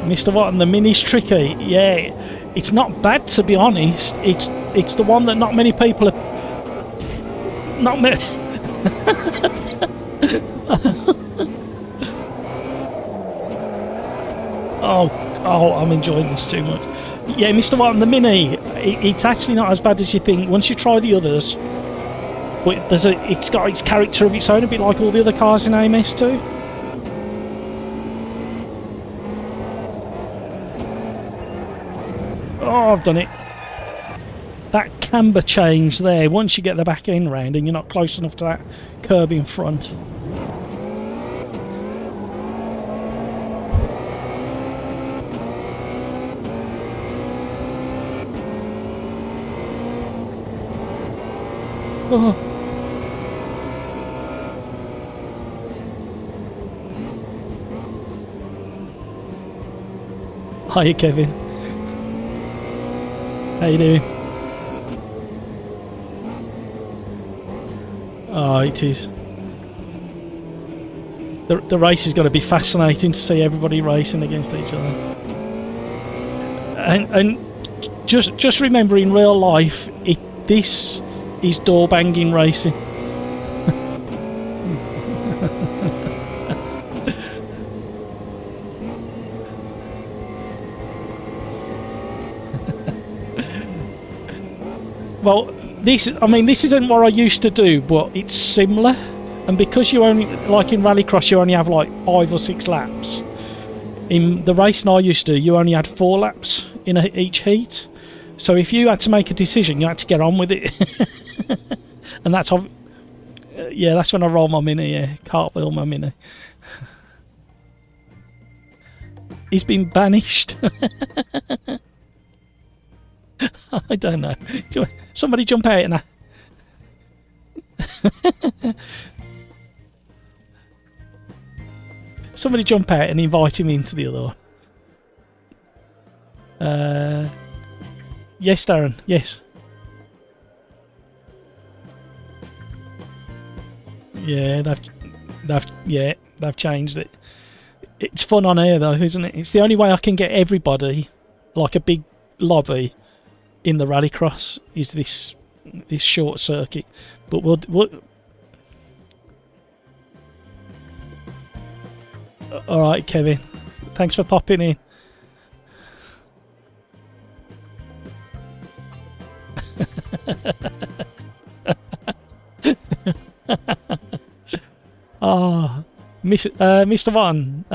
Mr. Watton, the Mini's tricky. Yeah, it's not bad, to be honest. It's the one that not many people are... Not many... Oh, I'm enjoying this too much. Yeah, Mr. Watton, the Mini, it's actually not as bad as you think once you try the others. But it's got its character of its own, a bit like all the other cars in AMS2. Oh, I've done it. That camber change there, once you get the back end round and you're not close enough to that curb in front. Oh. Hiya, Kevin. How you doing? Oh, it is. The race is going to be fascinating to see everybody racing against each other. And just remember, in real life, this is door banging racing. Well, this isn't what I used to do, but it's similar. And because you only, like in Rallycross, you only have like 5 or 6 laps. In the racing I used to, you only had 4 laps in each heat. So if you had to make a decision, you had to get on with it. And that's how, yeah, that's when I roll my Mini, yeah, cartwheel my Mini. He's been banished. I don't know. Somebody jump out and somebody jump out and invite him into the other one. Yes, Darren. Yes. Yeah, they've changed it. It's fun on air though, isn't it? It's the only way I can get everybody, like a big lobby, in the Rallycross is this short circuit. But we'll all right, Kevin. Thanks for popping in. Oh, Mr. One.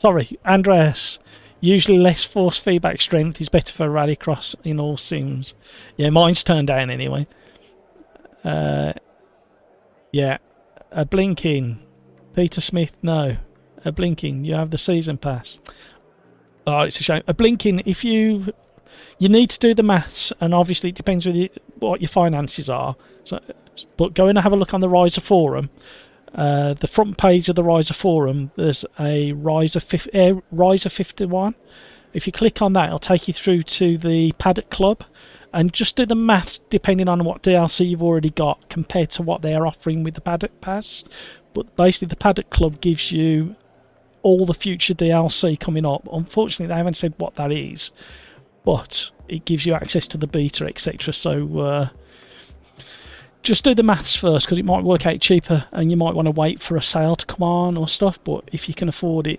Sorry, Andreas. Usually less force feedback strength is better for Rallycross in all sims. Yeah, mine's turned down anyway. Yeah, a blinking. Peter Smith, no. A blinking, you have the season pass. Oh, it's a shame. A blinking, if you need to do the maths, and obviously it depends with what your finances are. So, but go in and have a look on the Riser forum. The front page of the Riser forum, there's a Riser 51. If you click on that, it'll take you through to the Paddock Club, and just do the maths depending on what DLC you've already got compared to what they're offering with the Paddock Pass. But basically, the Paddock Club gives you all the future DLC coming up. Unfortunately, they haven't said what that is, but it gives you access to the beta, etc. So just do the maths first, because it might work out cheaper and you might want to wait for a sale to come on or stuff. But if you can afford it,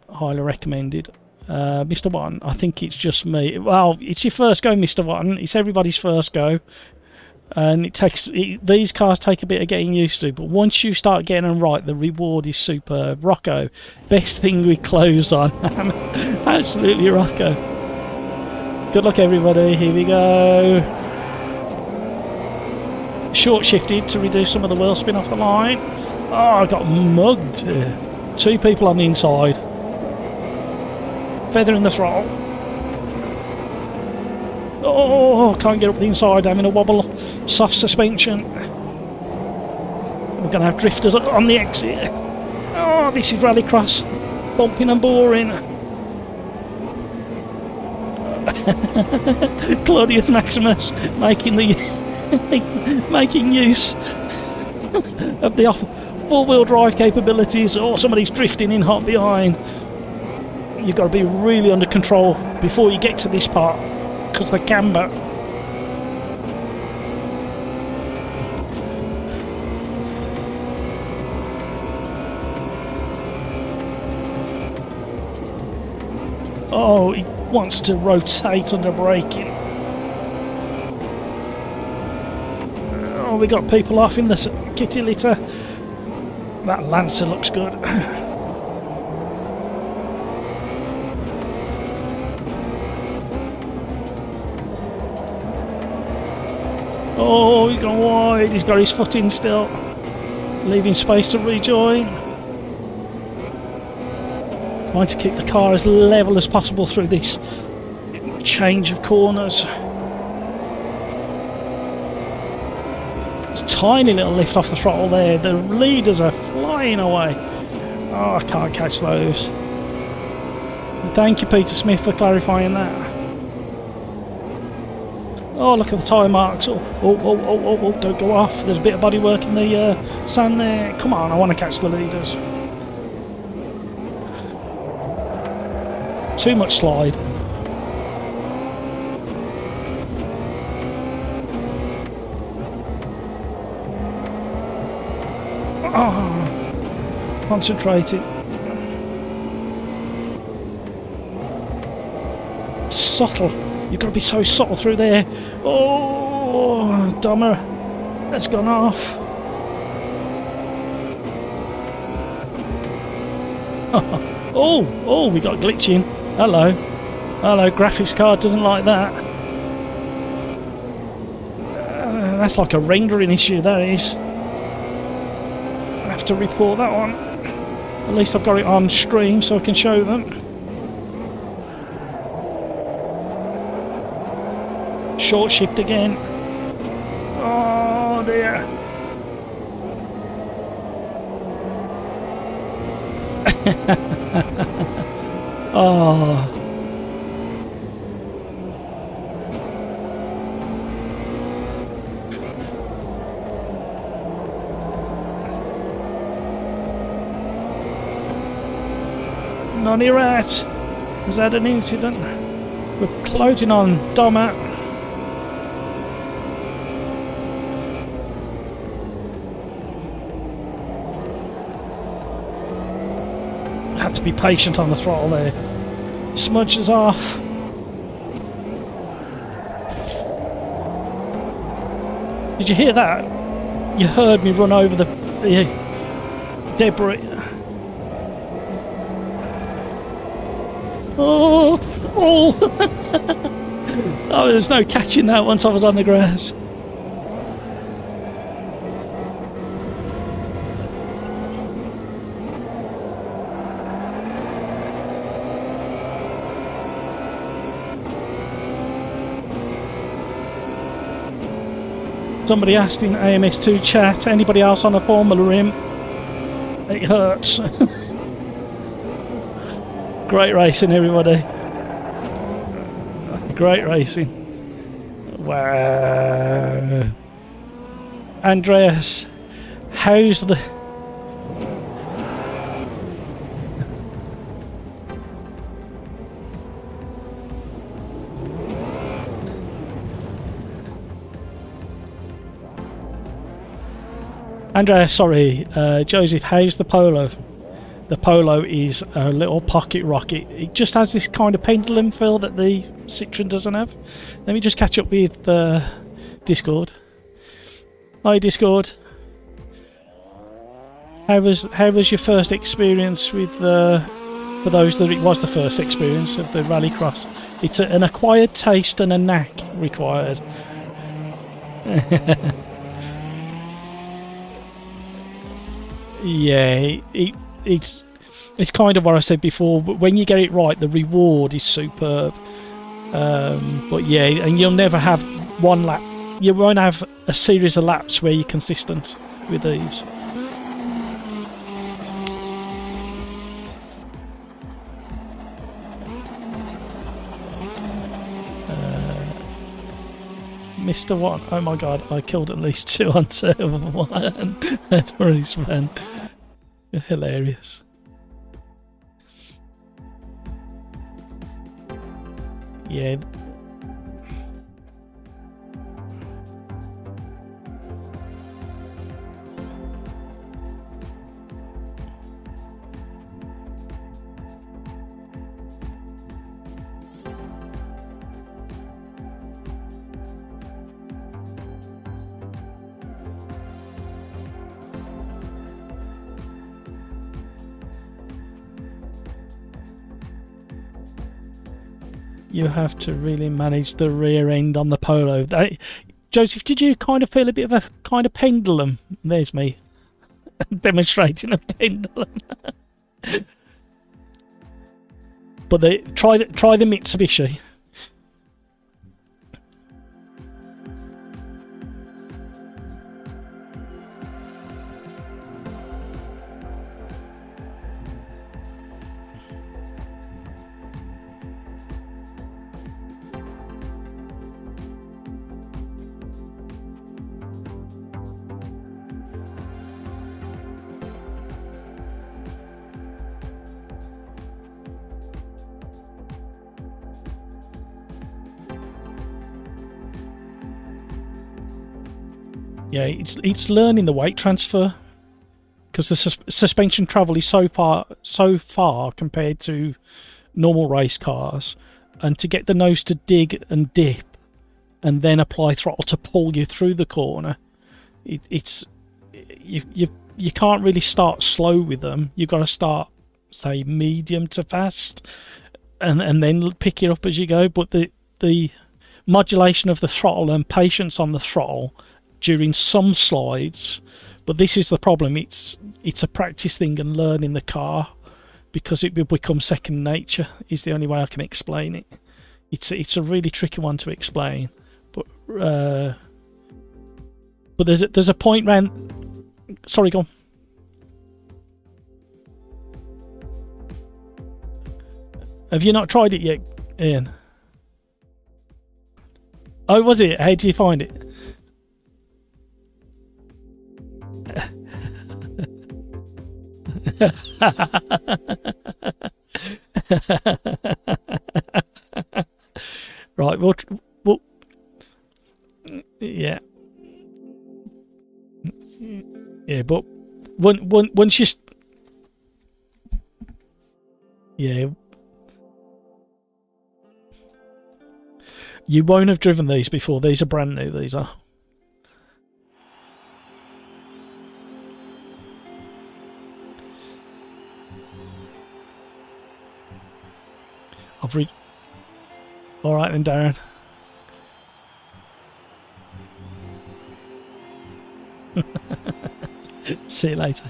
highly recommended. Mr. Watton, I think it's just me. Well, it's your first go, Mr. Watton. It's everybody's first go, and these cars take a bit of getting used to, but once you start getting them right, the reward is superb. Rocco, best thing with clothes on. Absolutely, Rocco. Good luck, everybody. Here we go. Short shifted to reduce some of the wheel spin off the line. Oh, I got mugged. 2 people on the inside. Feather in the throttle. Oh, can't get up the inside. I'm in a wobble. Soft suspension. We're going to have drifters on the exit. Oh, this is Rallycross. Bumping and boring. Claudius Maximus making use of the four-wheel drive capabilities. Oh, somebody's drifting in hot behind. You've got to be really under control before you get to this part, because the camber. Oh, he wants to rotate under braking. Oh, we got people off in the kitty litter. That Lancer looks good. Oh, he's gone wide. He's got his foot in still, leaving space to rejoin. Trying to keep the car as level as possible through this change of corners. There's a tiny little lift off the throttle there. The leaders are flying away. Oh, I can't catch those. Thank you, Peter Smith, for clarifying that. Oh, look at the tyre marks. Oh, don't go off. There's a bit of bodywork in the sand there. Come on, I want to catch the leaders. Too much slide. Oh, concentrated. Subtle. You've got to be so subtle through there. Oh, Dummer. That's gone off. Oh, we got glitching. Hello, graphics card doesn't like that. That's like a rendering issue, that is. I have to report that one. At least I've got it on stream so I can show them. Short shift again. Oh dear. Oh. Nonny Rat has had an incident. We're closing on Doma. Had to be patient on the throttle there. Smudge is off. Did you hear that? You heard me run over the debris. Oh, oh! Oh, there's no catching that once I was on the grass. Somebody asked in AMS2 chat, anybody else on a Formula rim? It hurts. Great racing, everybody. Great racing. Wow. Andreas, how's the... Andreas, sorry, Joseph, how's the Polo? The Polo is a little pocket rocket. It just has this kind of pendulum feel that the Citroen doesn't have. Let me just catch up with Discord. Hi Discord. How was your first experience with for those that it was the first experience of the Rallycross? It's an acquired taste and a knack required. Yeah, it's kind of what I said before, but when you get it right, the reward is superb. But yeah, and you'll never have one lap. You won't have a series of laps where you're consistent with these. Mr. One, oh my god, I killed at least 2 on server 1. That's already spent. Hilarious. Yeah. You have to really manage the rear end on the Polo. Joseph, did you kind of feel a bit of a kind of pendulum? There's me demonstrating a pendulum. But try the Mitsubishi. Yeah, it's learning the weight transfer, because the suspension travel is so far compared to normal race cars, and to get the nose to dig and dip, and then apply throttle to pull you through the corner, you can't really start slow with them. You've got to start, say, medium to fast, and then pick it up as you go. But the modulation of the throttle and patience on the throttle during some slides, but this is the problem, it's a practice thing and learning the car, because it will become second nature is the only way I can explain it. It's a really tricky one to explain, but there's a point round. Sorry, go on. Have you not tried it yet, Ian? Oh, was it? How do you find it? Right, we'll yeah, but once you you won't have driven these before. These are brand new, these are. Alright then, Darren. See you later.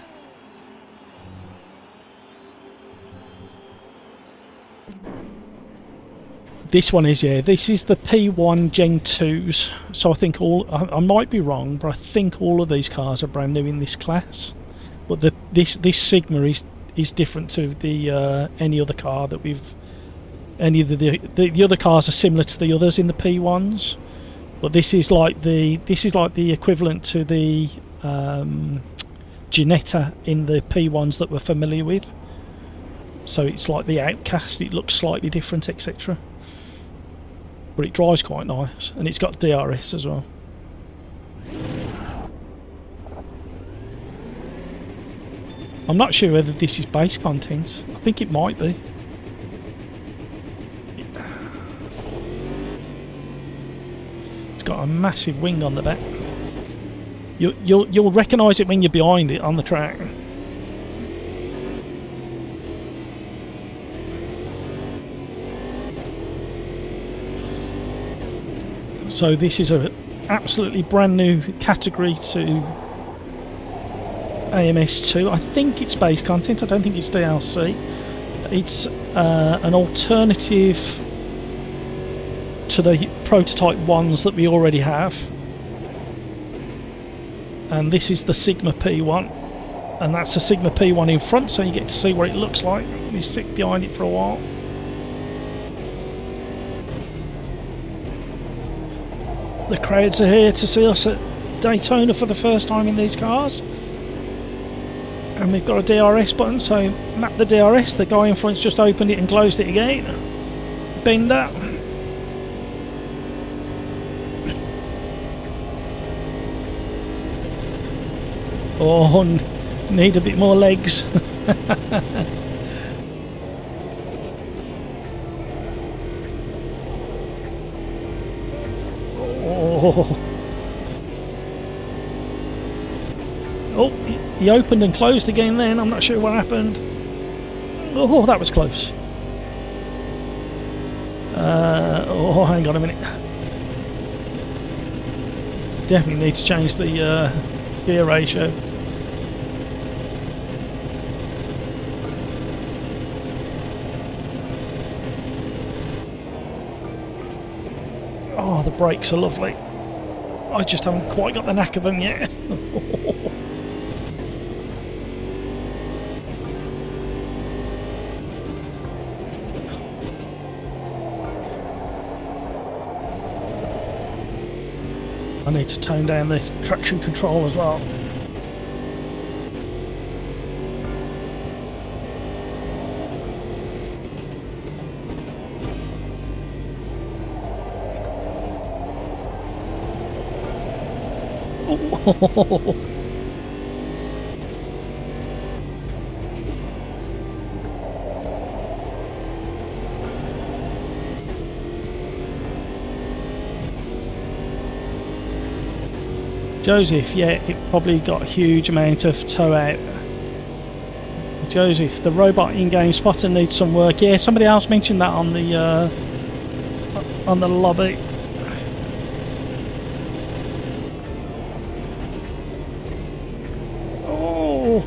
This one is, yeah, this is the P1 Gen 2s. So I think I might be wrong, but I think all of these cars are brand new in this class. But this Sigma is different to the any other car that we've. The other cars are similar to the others in the P1s, but this is like the equivalent to the Ginetta in the P1s that we're familiar with. So it's like the Outcast. It looks slightly different, etc. But it drives quite nice, and it's got DRS as well. I'm not sure whether this is base content. I think it might be. It's got a massive wing on the back. You'll recognise it when you're behind it on the track. So this is a absolutely brand new category to AMS2. I think it's base content. I don't think it's DLC. It's an alternative to the prototype ones that we already have. And this is the Sigma P1. And that's a Sigma P1 in front, so you get to see what it looks like. You sit behind it for a while. The crowds are here to see us at Daytona for the first time in these cars. And we've got a DRS button, so map the DRS. The guy in front's just opened it and closed it again. Bend that. Oh, need a bit more legs. Oh, he opened and closed again then. I'm not sure what happened. Oh, that was close. Oh, hang on a minute. Definitely need to change the gear ratio. Oh, the brakes are lovely. I just haven't quite got the knack of them yet. I need to tone down the traction control as well. Oh. Joseph, yeah, it probably got a huge amount of tow out. Joseph, the robot in-game spotter needs some work. Yeah, somebody else mentioned that on the lobby. Oh,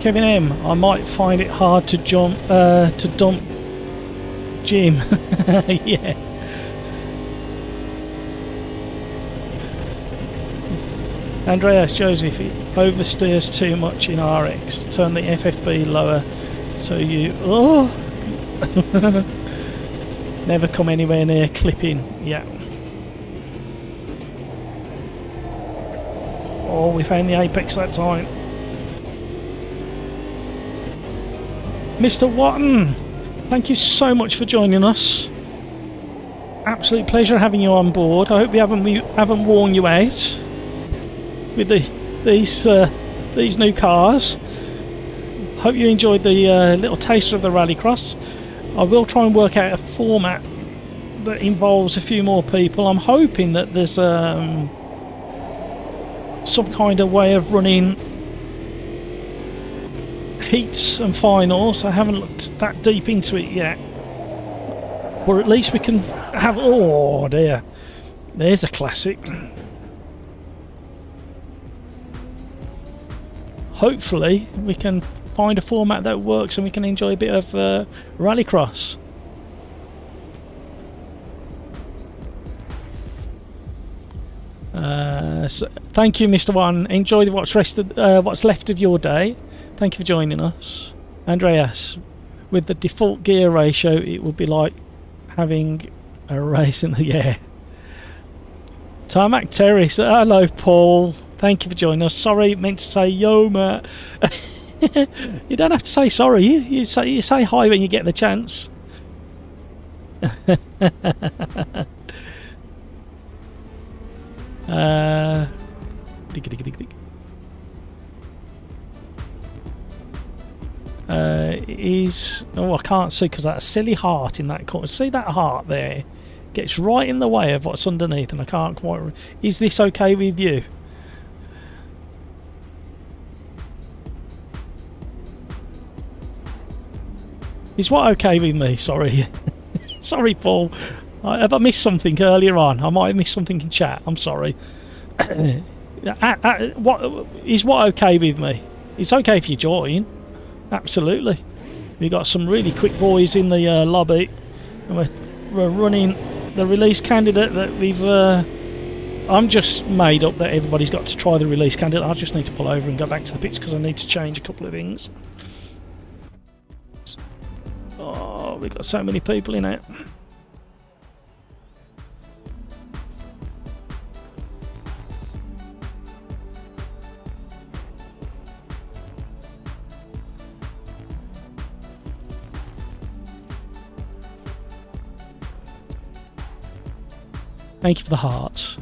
Kevin M, I might find it hard to dump Jim. Yeah. Andreas, Joseph, it oversteers too much in RX. Turn the FFB lower so you... Oh! Never come anywhere near clipping. Yeah. Oh, we found the apex that time. Mr. Watton, thank you so much for joining us. Absolute pleasure having you on board. I hope we haven't worn you out with these new cars. Hope you enjoyed the little taster of the Rallycross. I will try and work out a format that involves a few more people. I'm hoping that there's some kind of way of running heats and finals. I haven't looked that deep into it yet. But at least we can have... Oh, dear. There's a classic. Hopefully, we can find a format that works and we can enjoy a bit of Rallycross. So thank you, Mr. One. Enjoy what's left of your day. Thank you for joining us. Andreas, with the default gear ratio, it would be like having a race in the air. Tarmac Terrace, hello Paul. Thank you for joining us. Sorry, meant to say yo, Matt. You don't have to say sorry. You say hi when you get the chance. I can't see because that silly heart in that corner. See that heart there? Gets right in the way of what's underneath, and I can't quite. Is this okay with you? Is what okay with me? Sorry. Sorry, Paul. Have I missed something earlier on? I might have missed something in chat. I'm sorry. What is what okay with me? It's okay if you join. Absolutely. We've got some really quick boys in the lobby, and we're running the release candidate that we've... I'm just made up that everybody's got to try the release candidate. I just need to pull over and go back to the pits because I need to change a couple of things. Oh, we've got so many people in it. Thank you for the hearts.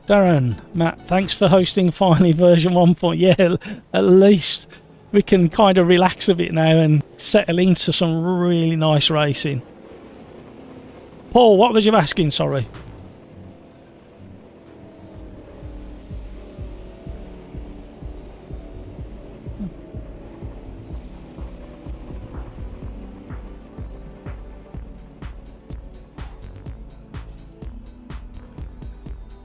Darren, Matt, thanks for hosting finally version 1. Yeah, at least we can kind of relax a bit now and settle into some really nice racing. Paul, what was you asking? Sorry.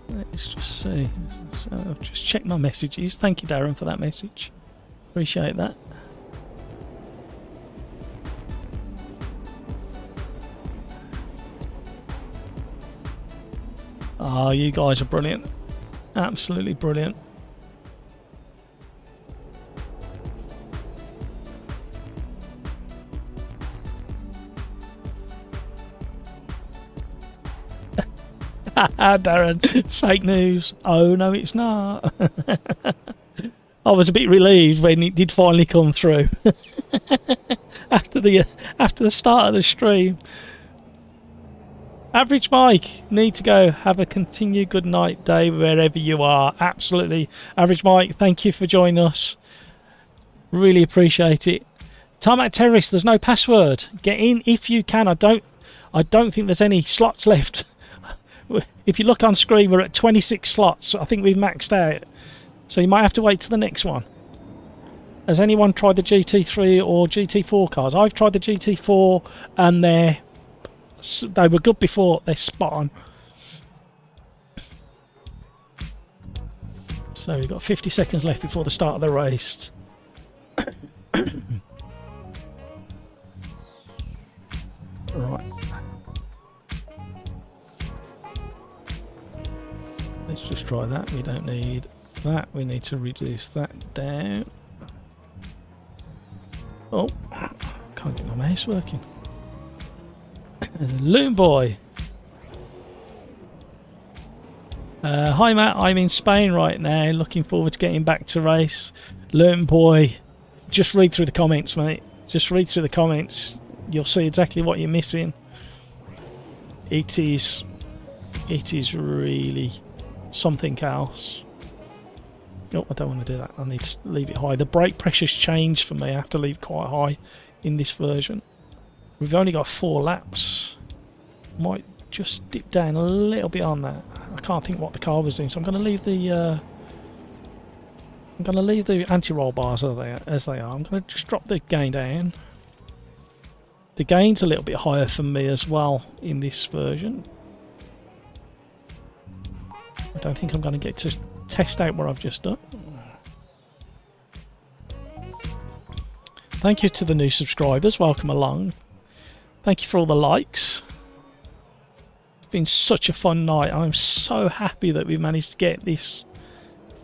Let's just see. So I've just checked my messages. Thank you, Darren, for that message. Appreciate that. Oh, you guys are brilliant. Absolutely brilliant. Darren, fake news. Oh no, it's not. I was a bit relieved when it did finally come through after the start of the stream. Average Mike, need to go. Have a continued good night day wherever you are. Absolutely. Average Mike, thank you for joining us. Really appreciate it. Tarmac Terrace, there's no password. Get in if you can. I don't think there's any slots left. If you look on screen, we're at 26 slots. I think we've maxed out. So you might have to wait till the next one. Has anyone tried the GT3 or GT4 cars? I've tried the GT4 and they were good before. They're spot on. So we've got 50 seconds left before the start of the race. Right. Let's just try that. We don't need that. We need to reduce that down. Oh, can't get my mouse working. Loon Boy. Hi Matt, I'm in Spain right now. Looking forward to getting back to race. Loon Boy, just read through the comments, mate. Just read through the comments. You'll see exactly what you're missing. It is really something else. No, I don't want to do that. I need to leave it high. The brake pressure's changed for me. I have to leave it quite high in this version. We've only got 4 laps. Might just dip down a little bit on that. I can't think what the car was doing, so I'm going to leave the I'm going to leave the anti-roll bars as they are. I'm going to just drop the gain down. The gain's a little bit higher for me as well in this version. I don't think I'm going to get to test out what I've just done. Thank you to the new subscribers. Welcome along. Thank you for all the likes. It's been such a fun night. I'm so happy that we managed to get this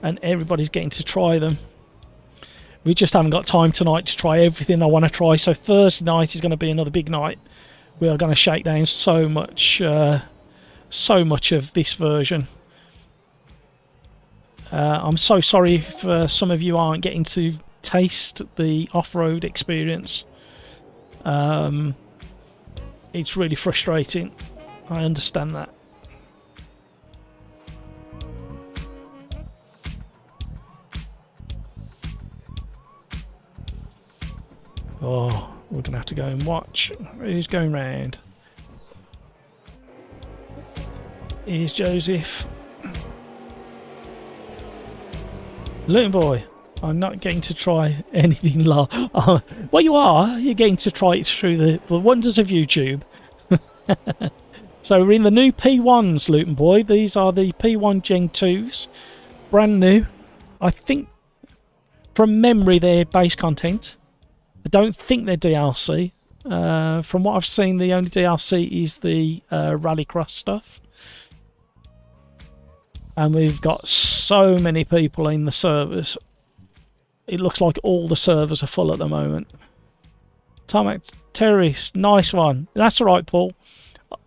and everybody's getting to try them. We just haven't got time tonight to try everything I want to try. So Thursday night is going to be another big night. We are going to shake down so much of this version. I'm so sorry if some of you aren't getting to taste the off-road experience. It's really frustrating. I understand that. Oh, we're going to have to go and watch who's going round. Here's Joseph. Luton boy, I'm not getting to try anything live. Well, you are. You're getting to try it through the wonders of YouTube. So we're in the new P1s, Luton boy. These are the P1 Gen 2s. Brand new. I think, from memory, they're base content. I don't think they're DLC. From what I've seen, the only DLC is the Rallycross stuff. And we've got so many people in the servers. It looks like all the servers are full at the moment. Tarmac Terrorist, nice one. That's all right, Paul.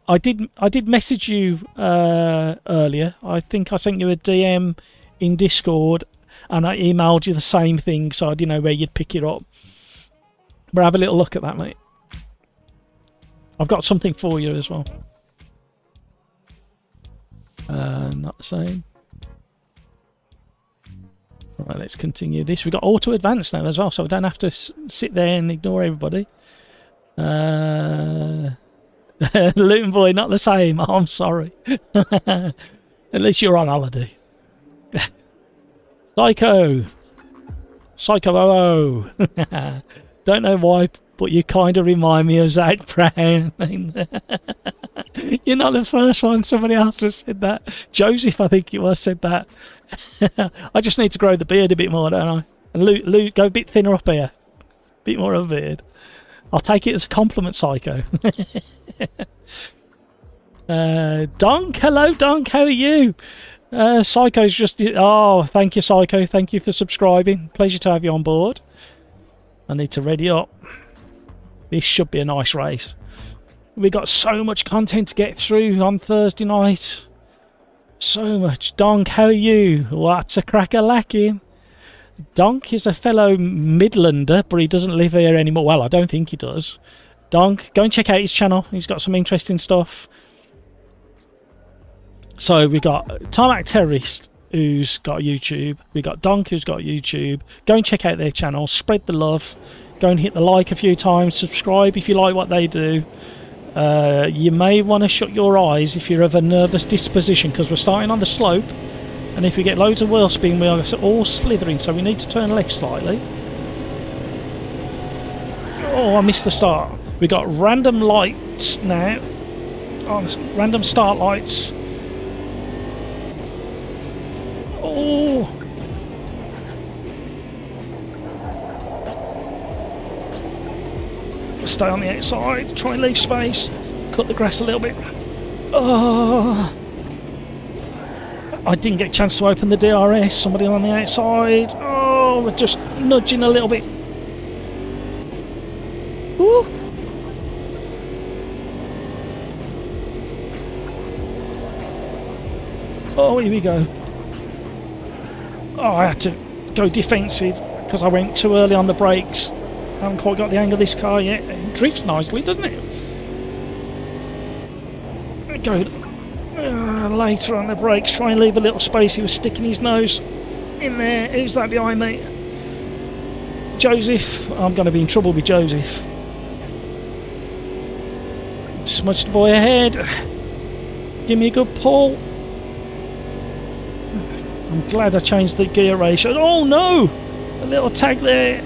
I did message you earlier. I think I sent you a DM in Discord, and I emailed you the same thing, so I didn't know where you'd pick it up. But have a little look at that, mate. I've got something for you as well. Not the same. Right, let's continue this. We've got auto advance now as well, so we don't have to sit there and ignore everybody. Luton boy, not the same. Oh, I'm sorry. At least you're on holiday. Psycho. Psycho. Don't know why, but you kind of remind me of Zach Brown. You're not the first one. Somebody else has said that. Joseph, I think it was, said that. I just need to grow the beard a bit more, don't I? And Luke, go a bit thinner up here. Bit more of a beard. I'll take it as a compliment, Psycho. Donk, hello Donk, how are you? Psycho's just... Oh, thank you, Psycho. Thank you for subscribing. Pleasure to have you on board. I need to ready up. This should be a nice race. We got so much content to get through on Thursday night. So much. Donk, how are you? What's a crack-a-lacking? Donk is a fellow Midlander, but he doesn't live here anymore. Well, I don't think he does. Donk, go and check out his channel. He's got some interesting stuff. So we got Tarmac Terrorist, who's got YouTube. We got Donk, who's got YouTube. Go and check out their channel. Spread the love. Go and hit the like a few times. Subscribe if you like what they do. You may want to shut your eyes if you're of a nervous disposition, because we're starting on the slope, and if we get loads of wheel spin, we are all slithering, so we need to turn left slightly. Oh, I missed the start. We got random lights now. Oh, random start lights. Oh! Stay on the outside, try and leave space, cut the grass a little bit. Oh, I didn't get a chance to open the DRS, somebody on the outside. Oh, we're just nudging a little bit. Woo. Oh, here we go. Oh, I had to go defensive because I went too early on the brakes. I haven't quite got the hang of this car yet. It drifts nicely, doesn't it? Go later on the brakes. Try and leave a little space. He was sticking his nose in there. Who's that behind me? Joseph. I'm going to be in trouble with Joseph. Smudged boy ahead. Give me a good pull. I'm glad I changed the gear ratio. Oh no! A little tag there.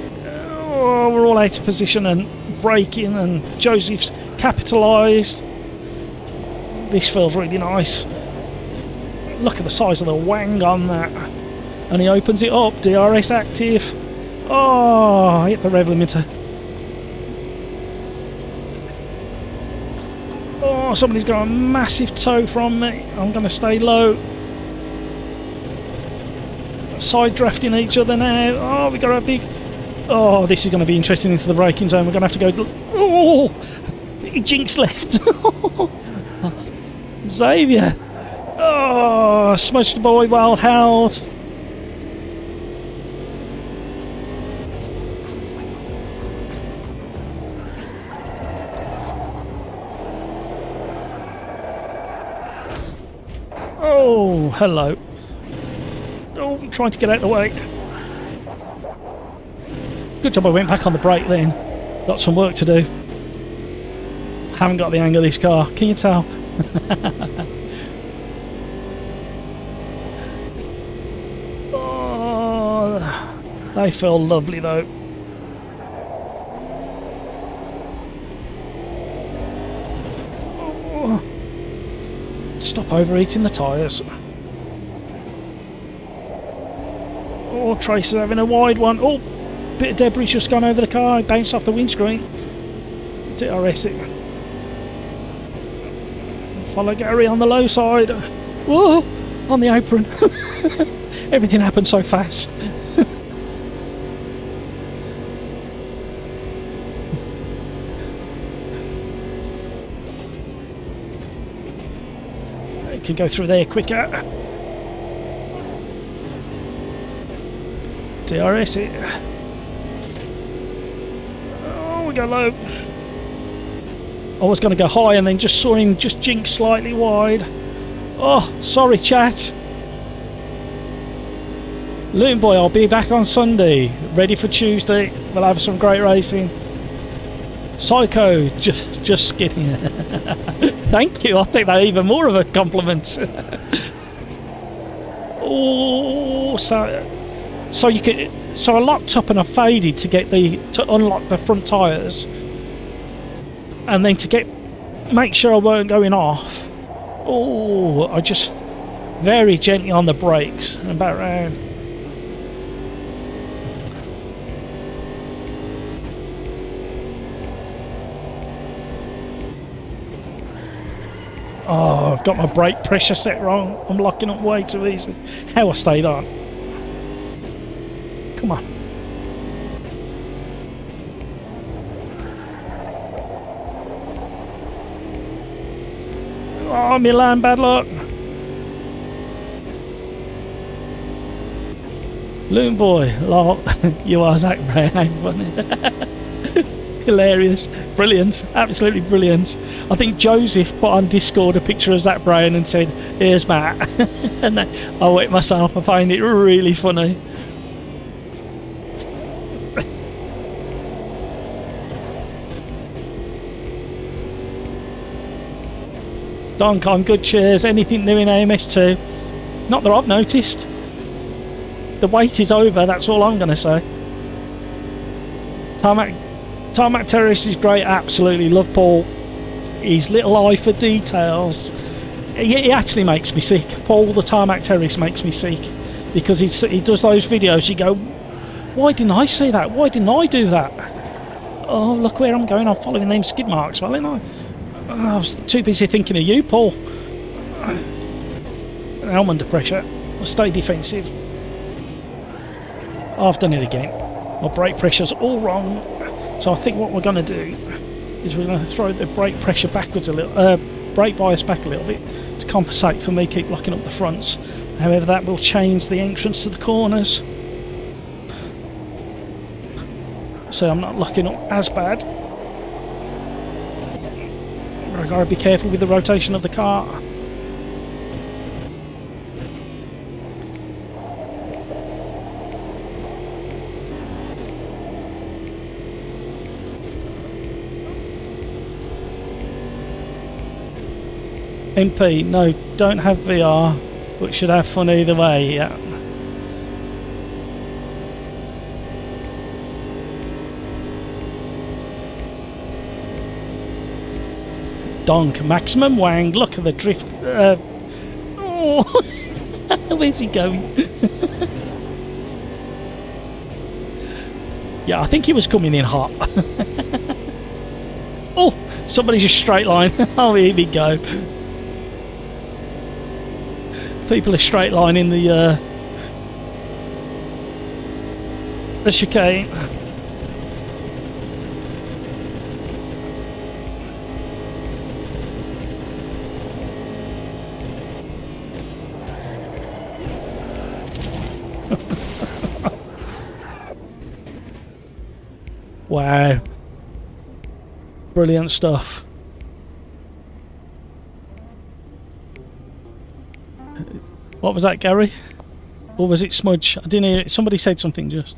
Oh, we're all out of position and braking, and Joseph's capitalised. This feels really nice. Look at the size of the wang on that. And he opens it up. DRS active. Oh, hit the rev limiter. Oh, somebody's got a massive tow from me. I'm going to stay low. Side drafting each other now. Oh, we got a big... Oh, this is going to be interesting into the braking zone. We're going to have to go... Oh, he jinx left. Xavier. Oh, smudged boy, well held. Oh, hello. Oh, I'm trying to get out of the way. Good job I went back on the brake then. Got some work to do. Haven't got the hang of this car. Can you tell? Oh, they feel lovely though. Oh, stop overheating the tyres. Oh, Tracer's having a wide one. Oh, bit of debris just gone over the car. Bounced off the windscreen. DRS it. Follow Gary on the low side. Whoa, on the apron. Everything happened so fast. It can go through there quicker. DRS it. Oh, we go low. I was going to go high and then just saw him just jinx slightly wide. Oh, sorry chat. Loon Boy, I'll be back on Sunday. Ready for Tuesday. We'll have some great racing. Psycho, just skidding. Thank you, I'll take that even more of a compliment. Oh, so you could... So I locked up and I faded to unlock the front tyres. And then make sure I weren't going off. Oh, I just very gently on the brakes and back round. Oh, I've got my brake pressure set wrong. I'm locking up way too easy. How I stayed on. Come on. Oh, Milan, bad luck. Loon Boy, lol. You are Zach Brown. Funny. Hilarious. Brilliant. Absolutely brilliant. I think Joseph put on Discord a picture of Zach Brown and said, "Here's Matt." And I wet myself. I find it really funny. Donk on, good cheers. Anything new in AMS2? Not that I've noticed. The wait is over, that's all I'm going to say. Tarmac Terrace is great, absolutely. Love Paul. His little eye for details. He actually makes me sick. Paul the Tarmac Terrace makes me sick. Because he does those videos, you go, why didn't I see that? Why didn't I do that? Oh, look where I'm going, I'm following them skid marks, well, ain't I? I was too busy thinking of you, Paul. Now I'm under pressure. I'll stay defensive. I've done it again. My brake pressure's all wrong. So I think what we're going to do is we're going to throw the brake pressure backwards a little, brake bias back a little bit to compensate for me keep locking up the fronts. However, that will change the entrance to the corners. So I'm not locking up as bad. I've got to be careful with the rotation of the car. MP, no, don't have VR, but should have fun either way, yeah. donk. Maximum wang. Look at the drift. Oh, where's he going? Yeah, I think he was coming in hot. Oh, somebody's just straight line. Oh, here we go. People are straight lining the chicane. Wow. Brilliant stuff. What was that, Gary? Or was it Smudge? I didn't hear it. Somebody said something just.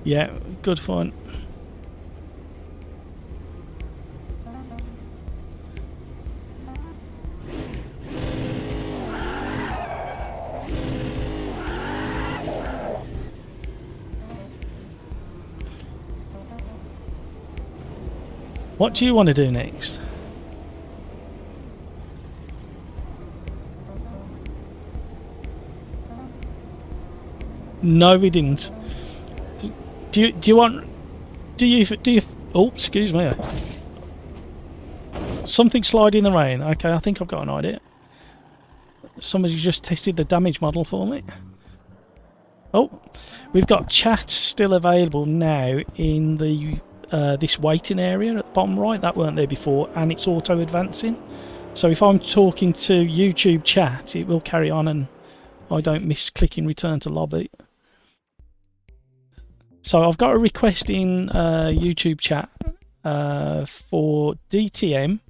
Yeah, good fun. What do you want to do next? No, we didn't. Do you want? Do you? Oh, excuse me. Something slide in the rain. Okay, I think I've got an idea. Somebody just tested the damage model for me. Oh, we've got chat still available now in the this waiting area at the bottom right. That weren't there before, and it's auto advancing. So if I'm talking to YouTube chat, it will carry on, and I don't miss clicking return to lobby. So I've got a request in YouTube chat for DTM,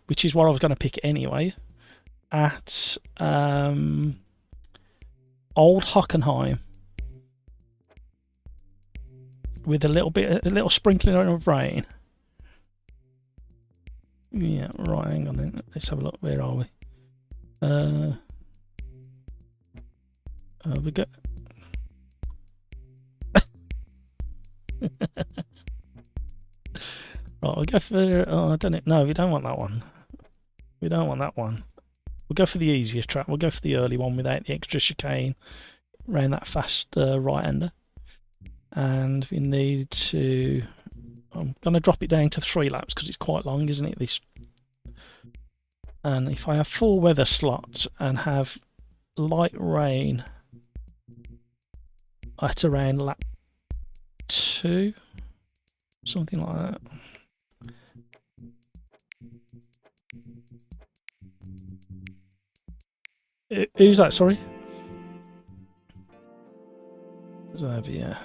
which is what I was going to pick anyway, at Old Hockenheim, with a little sprinkling of rain. Yeah, right. Hang on then. Let's have a look. Where are we? We go. Right, we'll go for. Oh, I don't know. No, we don't want that one. We don't want that one. We'll go for the easier track. We'll go for the early one without the extra chicane around that fast right-hander. And we need to. I'm going to drop it down to 3 laps because it's quite long, isn't it? This. And if I have 4 weather slots and have light rain at around lap 2, something like that. Who's that? Sorry. Xavier.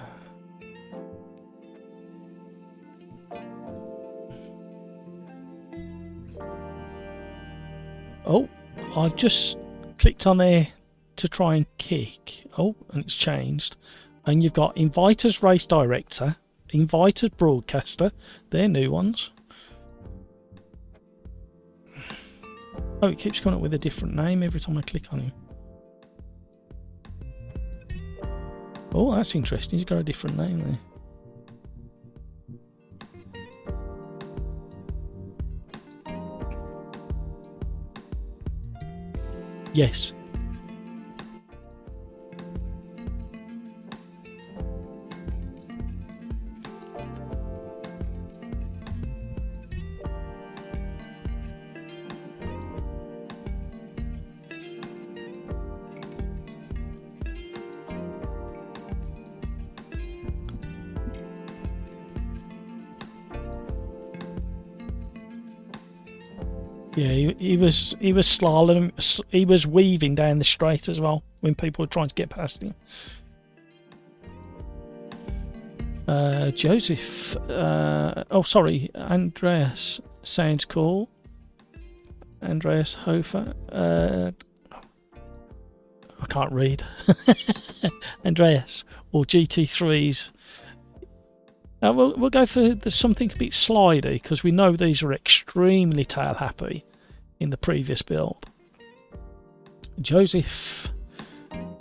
Oh, I've just clicked on there to try and kick. Oh, and it's changed. And you've got Inviters Race Director, Inviters Broadcaster. They're new ones. Oh, it keeps coming up with a different name every time I click on him. Oh, that's interesting. He's got a different name there. Yes. Yeah, he was slalom. He was weaving down the straight as well when people were trying to get past him. Joseph. Oh, sorry, Andreas sounds cool. Andreas Hofer. I can't read. Andreas or GT3s. We'll go for something a bit slidey because we know these are extremely tail happy in the previous build. Joseph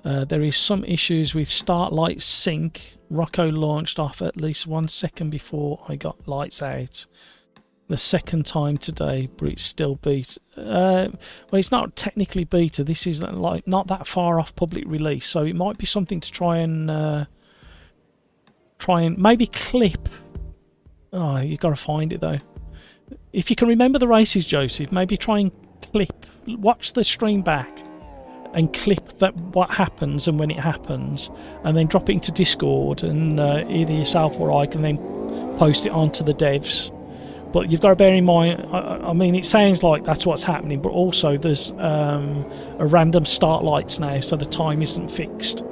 There is some issues with start light sync. Rocco launched off at least 1 second before I got lights out. The second time today, but it's still beta. Well, it's not technically beta. This is like not that far off public release, so it might be something to try and maybe clip. Oh, you got to find it though. If you can remember the races, Joseph, maybe try and clip. Watch the stream back and clip that what happens and when it happens, and then drop it into Discord, and either yourself or I can then post it onto the devs. But you've got to bear in mind, I mean, it sounds like that's what's happening, but also there's a random start lights now, so the time isn't fixed.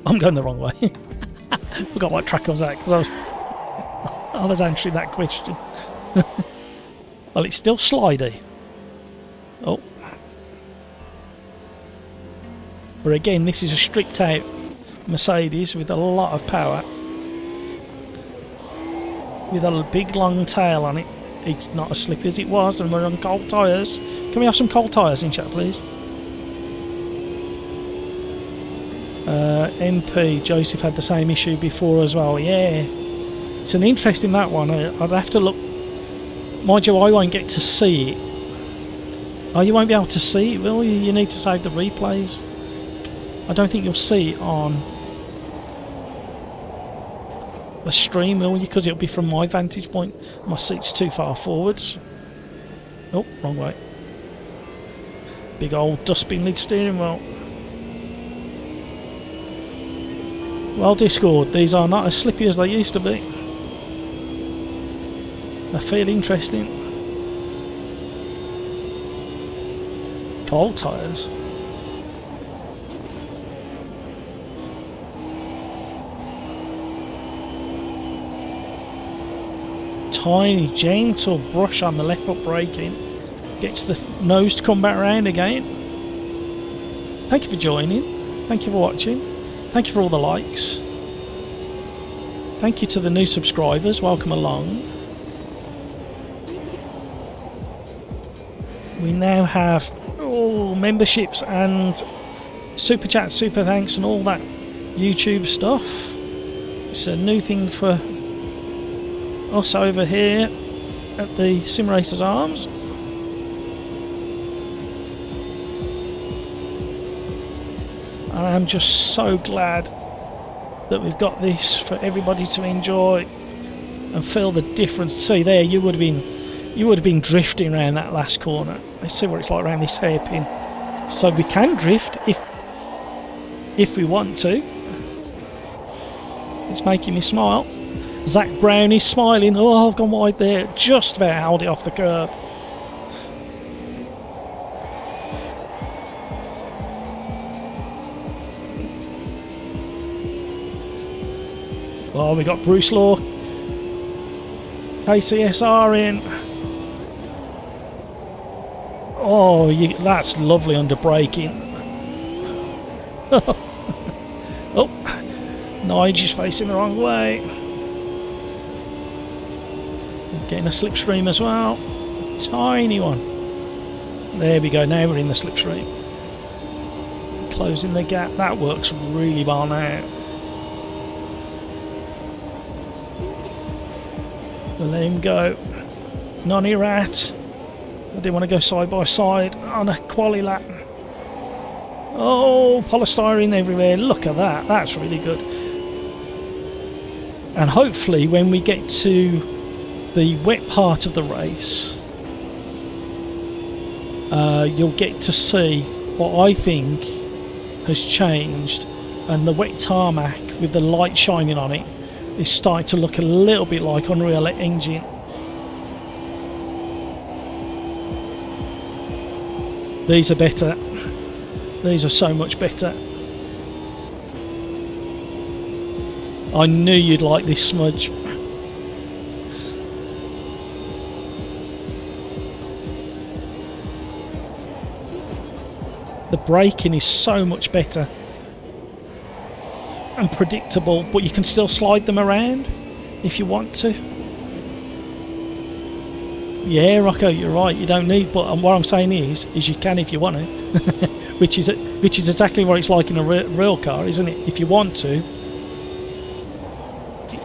I'm going the wrong way. Forgot what track I was at because I was answering that question. Well, it's still slidey. Oh. But again, this is a stripped out Mercedes with a lot of power. With a big long tail on it. It's not as slippy as it was, and we're on cold tyres. Can we have some cold tyres in chat, please? MP, Joseph had the same issue before as well. Yeah. It's an interesting that one. I'd have to look. Mind you, I won't get to see it. Oh, you won't be able to see it, will you? You need to save the replays. I don't think you'll see it on the stream, will you? Because it'll be from my vantage point. My seat's too far forwards. Oh, wrong way. Big old dustbin lid steering wheel. Well, Discord, these are not as slippy as they used to be. They feel interesting. Cold tyres. Tiny, gentle brush on the left foot braking. Gets the nose to come back around again. Thank you for joining. Thank you for watching. Thank you for all the likes. Thank you to the new subscribers. Welcome along. We now have memberships and super chats, super thanks, and all that YouTube stuff. It's a new thing for us over here at the SimRacersArms. I'm just so glad that we've got this for everybody to enjoy and feel the difference. See there, you would have been drifting around that last corner. Let's see what it's like around this hairpin. So we can drift if we want to. It's making me smile. Zach Brown is smiling. Oh, I've gone wide there. Just about held it off the curb. Oh, we got Bruce Law, KCSR in. Oh, that's lovely under braking. Oh, Nigel's facing the wrong way. Getting a slipstream as well. Tiny one. There we go, now we're in the slipstream. Closing the gap, that works really well now. We'll let him go. Nonny Rat. I didn't want to go side by side on a quali lap. Oh, polystyrene everywhere. Look at that. That's really good. And hopefully when we get to the wet part of the race, you'll get to see what I think has changed, and the wet tarmac with the light shining on it is starting to look a little bit like Unreal Engine. These are better. These are so much better. I knew you'd like this, Smudge. The braking is so much better and predictable, but you can still slide them around if you want to. Yeah, Rocco, you're right, you don't need, but what I'm saying is you can if you want to. which is exactly what it's like in a real car, isn't it? If you want to.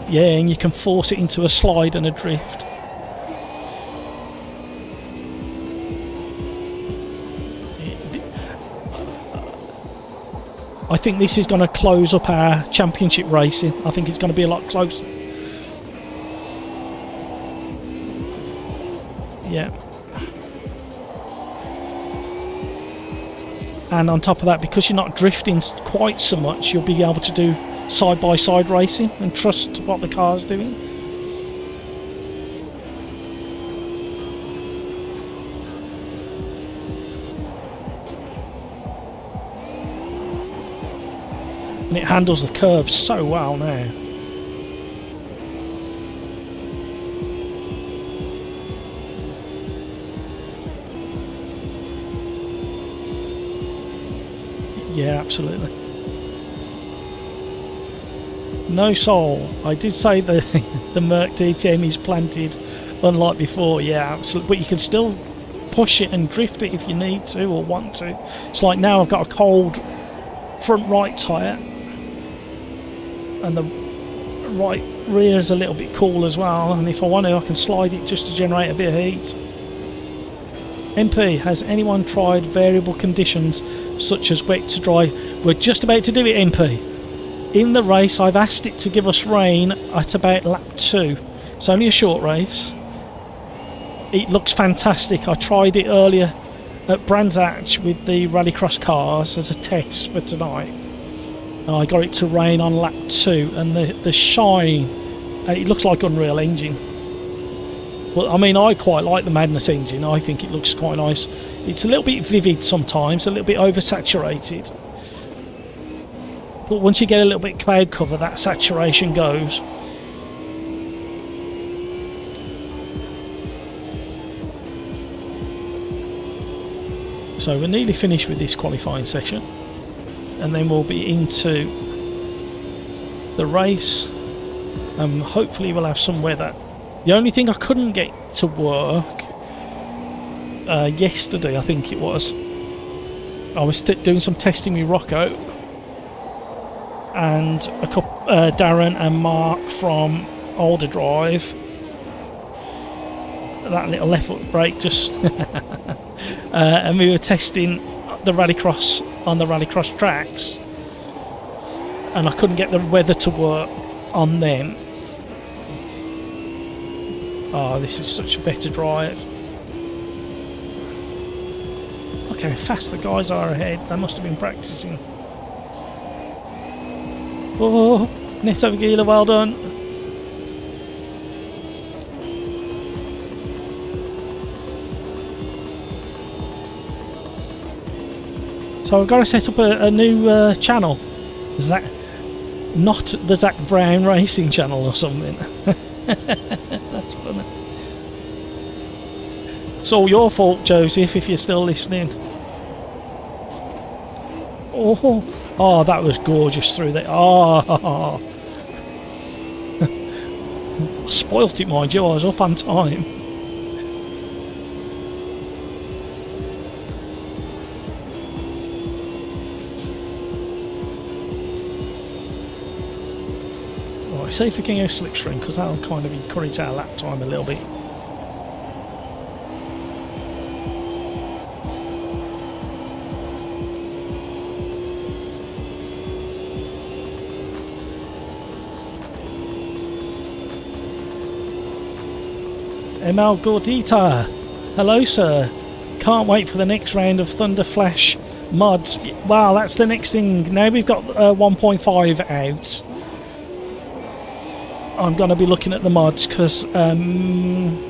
Yeah, and you can force it into a slide and a drift. I think this is going to close up our championship racing. I think it's going to be a lot closer. Yeah. And on top of that, because you're not drifting quite so much, you'll be able to do side-by-side racing and trust what the car's doing. And it handles the curbs so well now. Yeah, absolutely. No soul. I did say the Merc DTM is planted, unlike before. Yeah, absolutely. But you can still push it and drift it if you need to or want to. It's like now I've got a cold front right tyre, and the right rear is a little bit cool as well, and if I want to, I can slide it just to generate a bit of heat. MP, has anyone tried variable conditions such as wet to dry? We're just about to do it, MP. In the race, I've asked it to give us rain at about lap 2. It's only a short race. It looks fantastic. I tried it earlier at Brands Hatch with the Rallycross cars as a test for tonight. I got it to rain on lap 2, and the shine, it looks like Unreal Engine. But I mean, I quite like the Madness engine. I think it looks quite nice. It's a little bit vivid sometimes, a little bit oversaturated. But once you get a little bit cloud cover, that saturation goes. So we're nearly finished with this qualifying session, and then we'll be into the race, and hopefully we'll have some weather. The only thing I couldn't get to work yesterday, I think it was, I was doing some testing with Rocco and a couple, Darren and Mark from OlderDrive. That little left foot brake just and we were testing the Rallycross on the Rallycross tracks, and I couldn't get the weather to work on them. Oh, this is such a better drive. Look how fast the guys are ahead. They must have been practicing. Oh, Neto Gila, well done. So I've got to set up a new channel. Zach, not the Zach Brown Racing channel or something. That's funny. It's all your fault, Joseph, if you're still listening. Oh, that was gorgeous through there. Oh, I spoilt it, mind you. I was up on time. Right, see if we can go slipstream, because that'll kind of encourage our lap time a little bit. ML Gordita, hello sir, can't wait for the next round of Thunder Flash mods. Wow, that's the next thing. Now we've got 1.5 out, I'm going to be looking at the mods, because Mick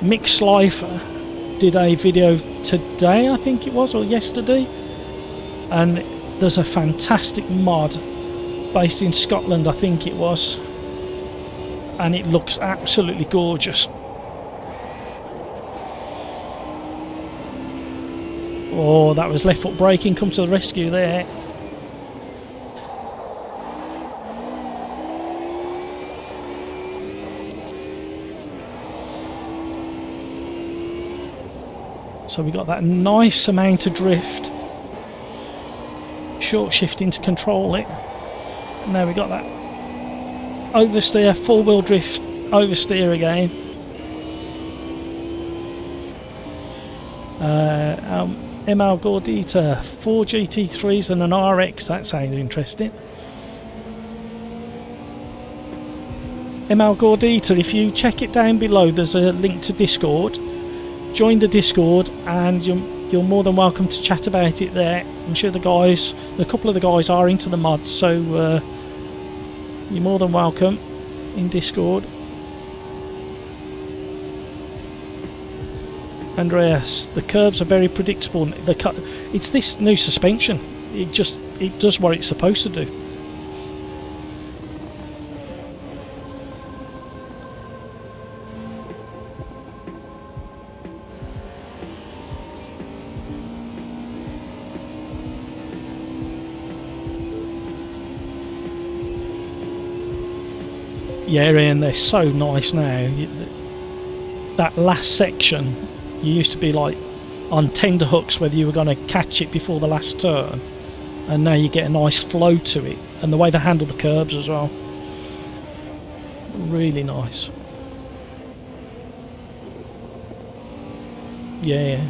Schleifer did a video today, I think it was, or yesterday, and there's a fantastic mod based in Scotland, I think it was, and it looks absolutely gorgeous. Oh, that was left foot braking. Come to the rescue there. So we got that nice amount of drift. Short shifting to control it. And now we got that oversteer, full wheel drift, oversteer again. ML Gordita, 4 GT3s and an RX, that sounds interesting. ML Gordita, if you check it down below, there's a link to Discord. Join the Discord and you're more than welcome to chat about it there. I'm sure a couple of the guys are into the mods, so you're more than welcome in Discord. Andreas, the curbs are very predictable. It's this new suspension. It does what it's supposed to do. Yeah, Ian, they're so nice now. That last section, you used to be like on tender hooks whether you were going to catch it before the last turn, and now you get a nice flow to it, and the way they handle the curbs as well, really nice. Yeah.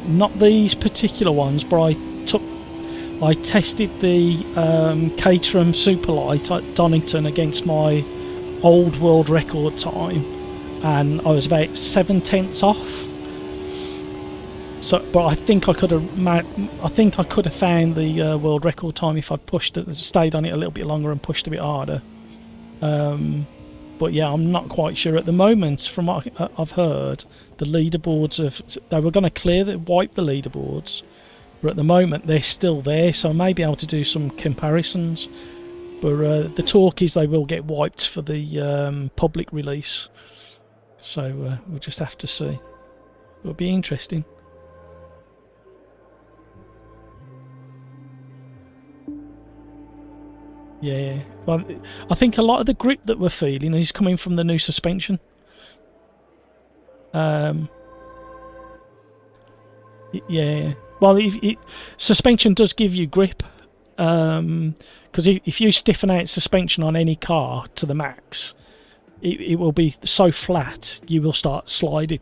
Not these particular ones, but I tested the Caterham Superlight at Donington against my old world record time, and I was about 7/10 off. So, but I think I could have found the world record time if I'd stayed on it a little bit longer and pushed a bit harder. But yeah, I'm not quite sure at the moment. From what I've heard, the leaderboards they were going to wipe the leaderboards, but at the moment they're still there, so I may be able to do some comparisons. But the talk is they will get wiped for the public release, so we'll just have to see. It'll be interesting. Yeah, well, I think a lot of the grip that we're feeling is coming from the new suspension. Yeah, well, suspension does give you grip, because if you stiffen out suspension on any car to the max, it will be so flat you will start sliding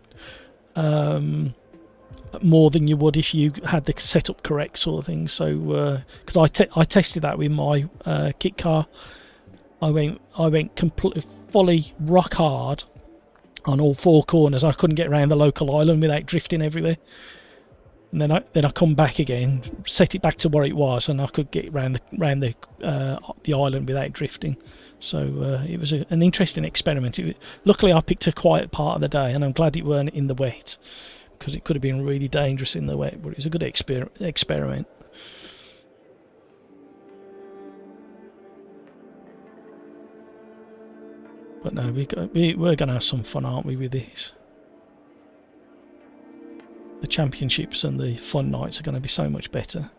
more than you would if you had the setup correct sort of thing. So because I tested that with my kit car, I went completely fully rock hard on all four corners. I couldn't get around the local island without drifting everywhere, and then I come back again, set it back to where it was, and I could get round the island without drifting. So it was an interesting experiment. Luckily I picked a quiet part of the day, and I'm glad it weren't in the wet, because it could have been really dangerous in the wet, but it was a good experiment. But no, we're going to have some fun, aren't we, with this? The championships and the fun nights are going to be so much better.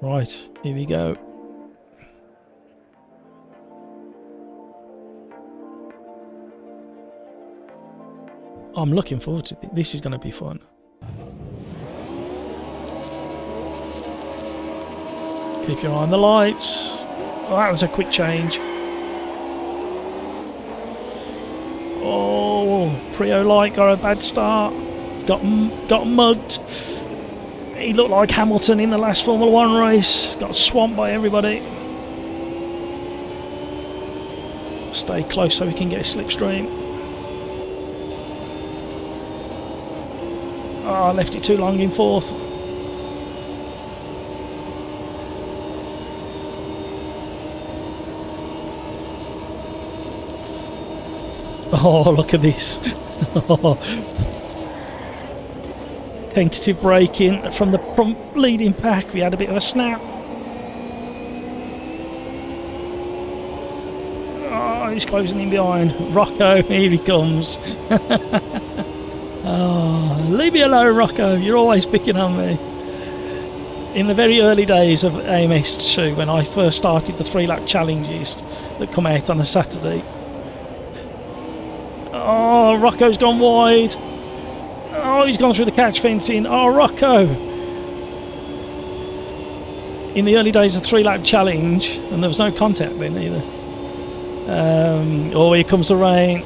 Right, here we go. I'm looking forward to it. This is going to be fun. Keep your eye on the lights. Oh, that was a quick change. Prio Light got a bad start. Got mugged. He looked like Hamilton in the last Formula 1 race. Got swamped by everybody. Stay close so we can get a slipstream. Oh, I left it too long in fourth. Oh, look at this. Tentative braking from the front leading pack. We had a bit of a snap. Oh, he's closing in behind. Rocco, here he comes. Oh, leave me alone, Rocco. You're always picking on me. In the very early days of AMS2, when I first started the 3-lap challenges that come out on a Saturday. Oh, Rocco's gone wide. Oh, he's gone through the catch fencing. Oh, Rocco. In the early days of the 3-lap challenge, and there was no contact then either. Oh, here comes the rain.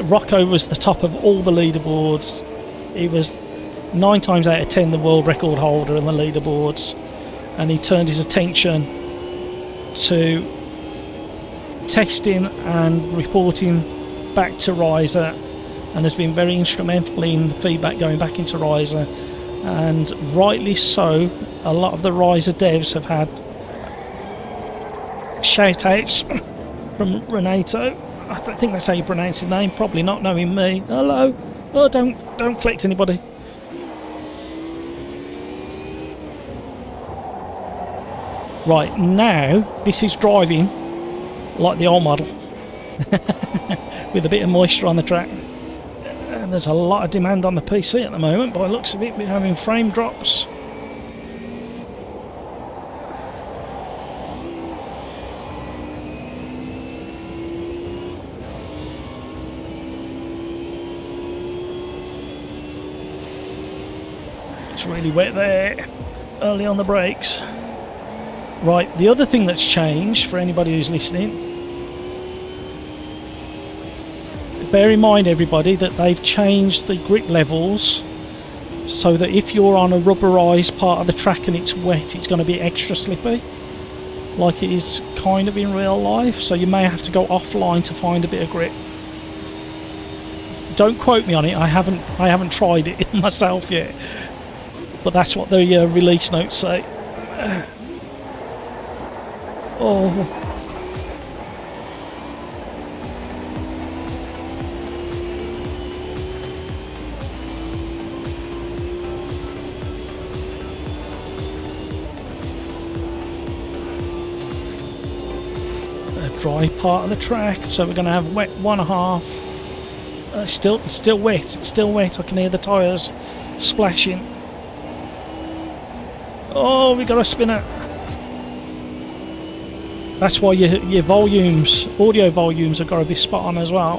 Rocco was the top of all the leaderboards. He was 9 times out of 10 the world record holder in the leaderboards, and he turned his attention to testing and reporting back to Riser, and has been very instrumental in feedback going back into Riser, and rightly so. A lot of the Riser devs have had shout outs from Renato. I don't think that's how you pronounce his name, probably not knowing me. Hello. Oh, don't collect anybody. Right, now this is driving like the old model with a bit of moisture on the track, and there's a lot of demand on the PC at the moment. By the looks of it, we're having frame drops. It's really wet there early on the brakes. Right, the other thing that's changed for anybody who's listening, bear in mind everybody that they've changed the grip levels so that if you're on a rubberized part of the track and it's wet, it's going to be extra slippy, like it is kind of in real life. So you may have to go offline to find a bit of grip. Don't quote me on it. I haven't tried it myself yet, but that's what the release notes say. Oh. A dry part of the track, so we're going to have wet 1.5. It's still wet. It's still wet. I can hear the tyres splashing. Oh, we got a spinner. That's why your volumes, audio volumes, have got to be spot on as well.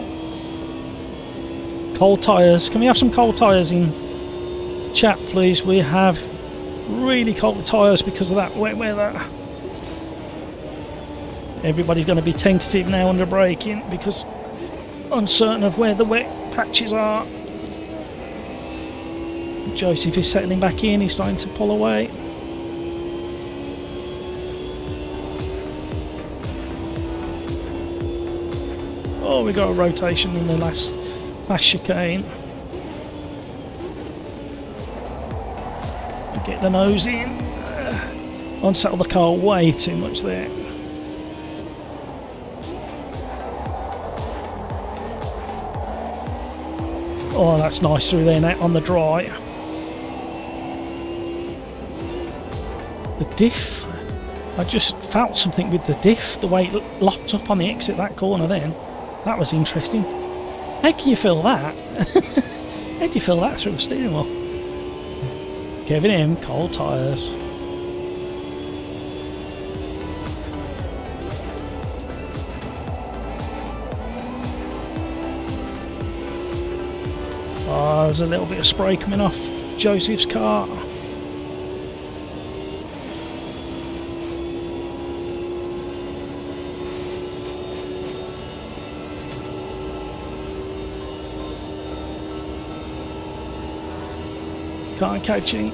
Cold tyres. Can we have some cold tyres in chat, please? We have really cold tyres because of that wet weather. Everybody's going to be tentative now under braking because uncertain of where the wet patches are. Joseph is settling back in. He's starting to pull away. Oh, we got a rotation in the last chicane. Get the nose in. Unsettle the car way too much there. Oh, that's nice through there now on the dry. The diff. I just felt something with the diff, the way it locked up on the exit that corner then. That was interesting. How can you feel that? How do you feel that through a steering wheel? Kevin M, cold tyres. Oh, there's a little bit of spray coming off Joseph's car. Can't catch him.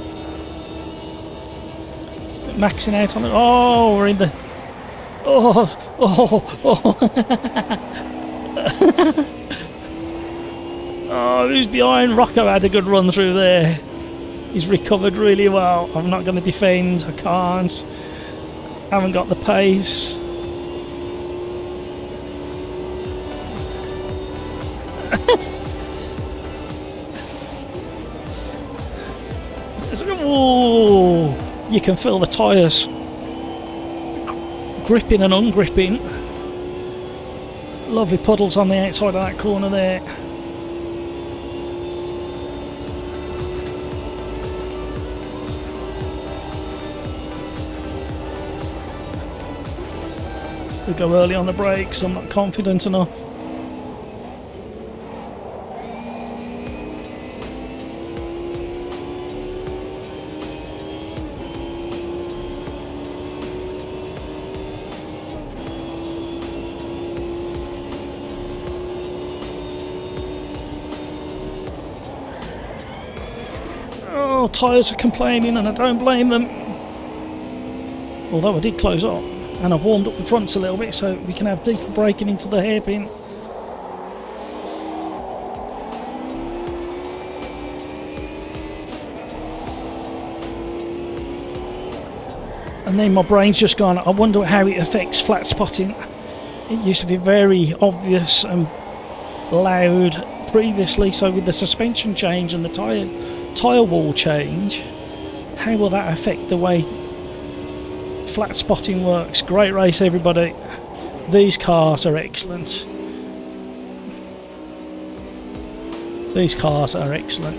Maxing out on it. Oh, we're in the... Oh. Oh, who's behind? Rocco had a good run through there. He's recovered really well. I'm not going to defend. I can't. Haven't got the pace. Oh, you can feel the tyres gripping and ungripping. Lovely puddles on the outside of that corner there. We go early on the brakes. I'm not confident enough. Oh, tyres are complaining and I don't blame them. Although I did close up and I've warmed up the fronts a little bit so we can have deeper braking into the hairpin. And then my brain's just gone, I wonder how it affects flat spotting. It used to be very obvious and loud previously, so with the suspension change and the tyre wall change, how will that affect the way flat spotting works? Great race, everybody. These cars are excellent. These cars are excellent.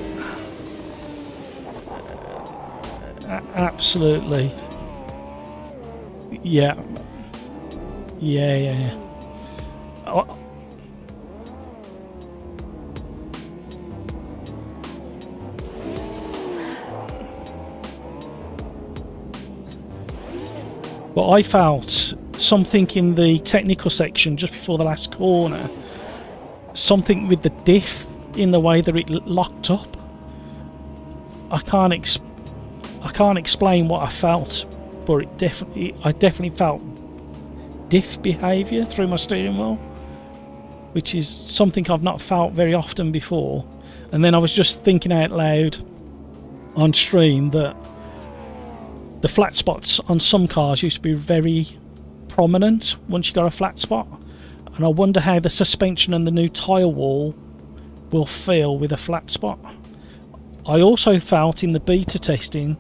Absolutely. Yeah. But I felt something in the technical section just before the last corner, something with the diff in the way that it locked up. I can't explain what I felt, but I definitely felt diff behaviour through my steering wheel, which is something I've not felt very often before. And then I was just thinking out loud on stream that the flat spots on some cars used to be very prominent once you got a flat spot, and I wonder how the suspension and the new tyre wall will feel with a flat spot. I also felt in the beta testing,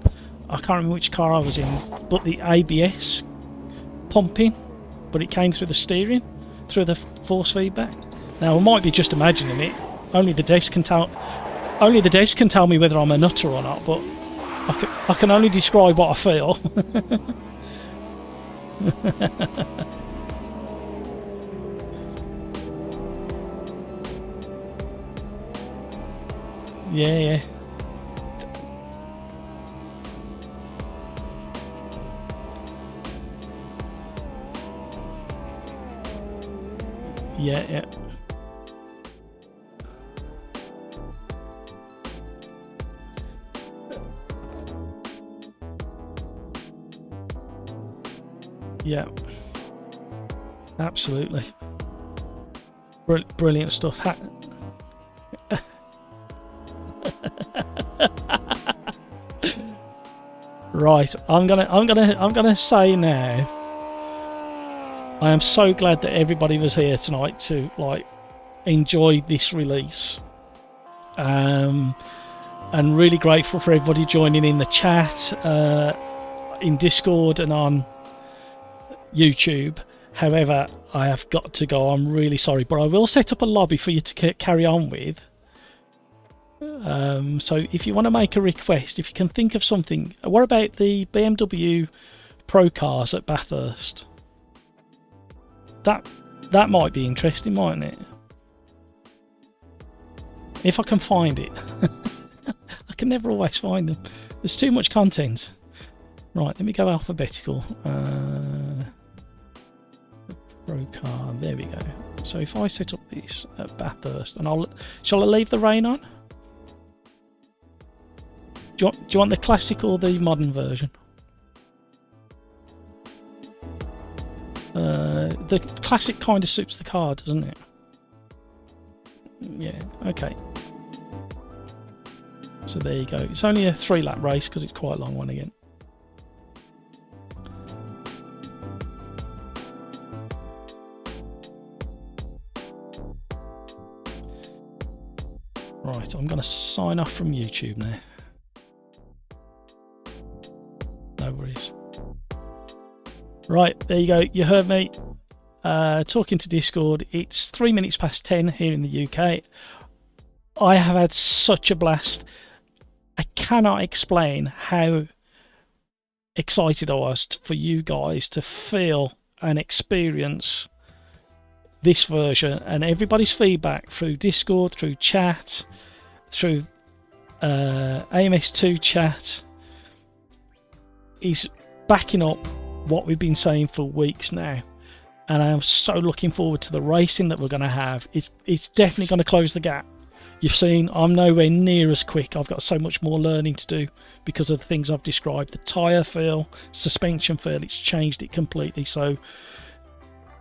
I can't remember which car I was in, but the ABS pumping, but it came through the steering, through the force feedback. Now I might be just imagining it. Only the devs can tell me whether I'm a nutter or not, but I can only describe what I feel. Yeah. Yeah. Yeah, absolutely. Brilliant stuff. Right, I'm gonna say now, I am so glad that everybody was here tonight to enjoy this release, and really grateful for everybody joining in the chat, in Discord and on YouTube. However, I have got to go. I'm really sorry, but I will set up a lobby for you to carry on with. So if you want to make a request, if you can think of something. What about the BMW Pro cars at Bathurst? That might be interesting, mightn't it? If I can find it. I can never always find them. There's too much content. Right, let me go alphabetical. Pro car, there we go. So if I set up this at Bathurst, and shall I leave the rain on? Do you want the classic or the modern version? The classic kind of suits the car, doesn't it? Yeah, okay. So there you go. It's only a 3-lap race because it's quite a long one again. Right, I'm going to sign off from YouTube now. No worries. Right, there you go. You heard me talking to Discord. It's 3 minutes past 10 here in the UK. I have had such a blast. I cannot explain how excited I was for you guys to feel and experience this version, and everybody's feedback through Discord, through chat, through AMS2 chat is backing up what we've been saying for weeks now. And I'm so looking forward to the racing that we're going to have. It's definitely going to close the gap. You've seen I'm nowhere near as quick. I've got so much more learning to do because of the things I've described. The tyre feel, suspension feel, it's changed it completely. So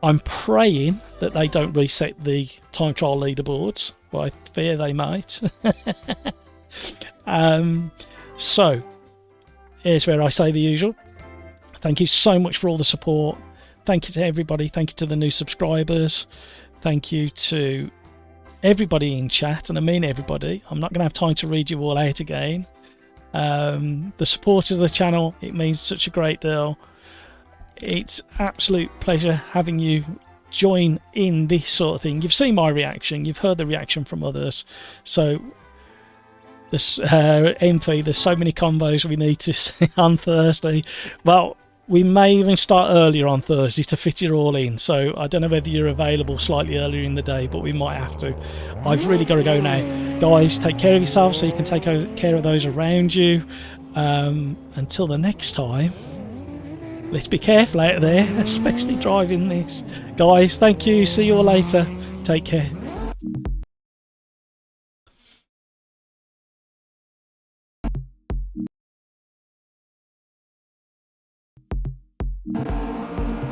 I'm praying that they don't reset the time trial leaderboards, but I fear they might. So here's where I say the usual. Thank you so much for all the support. Thank you to everybody. Thank you to the new subscribers. Thank you to everybody in chat, and I mean everybody. I'm not going to have time to read you all out again. The supporters of the channel, it means such a great deal. It's absolute pleasure having you join in this sort of thing. You've seen my reaction, you've heard the reaction from others. So this MP, there's so many combos we need to see on Thursday. Well, we may even start earlier on Thursday to fit it all in. So I don't know whether you're available slightly earlier in the day, but we might have to. I've really got to go now. Guys, take care of yourselves so you can take care of those around you. Until the next time, let's be careful out there, especially driving this. Guys, thank you. See you all later. Take care.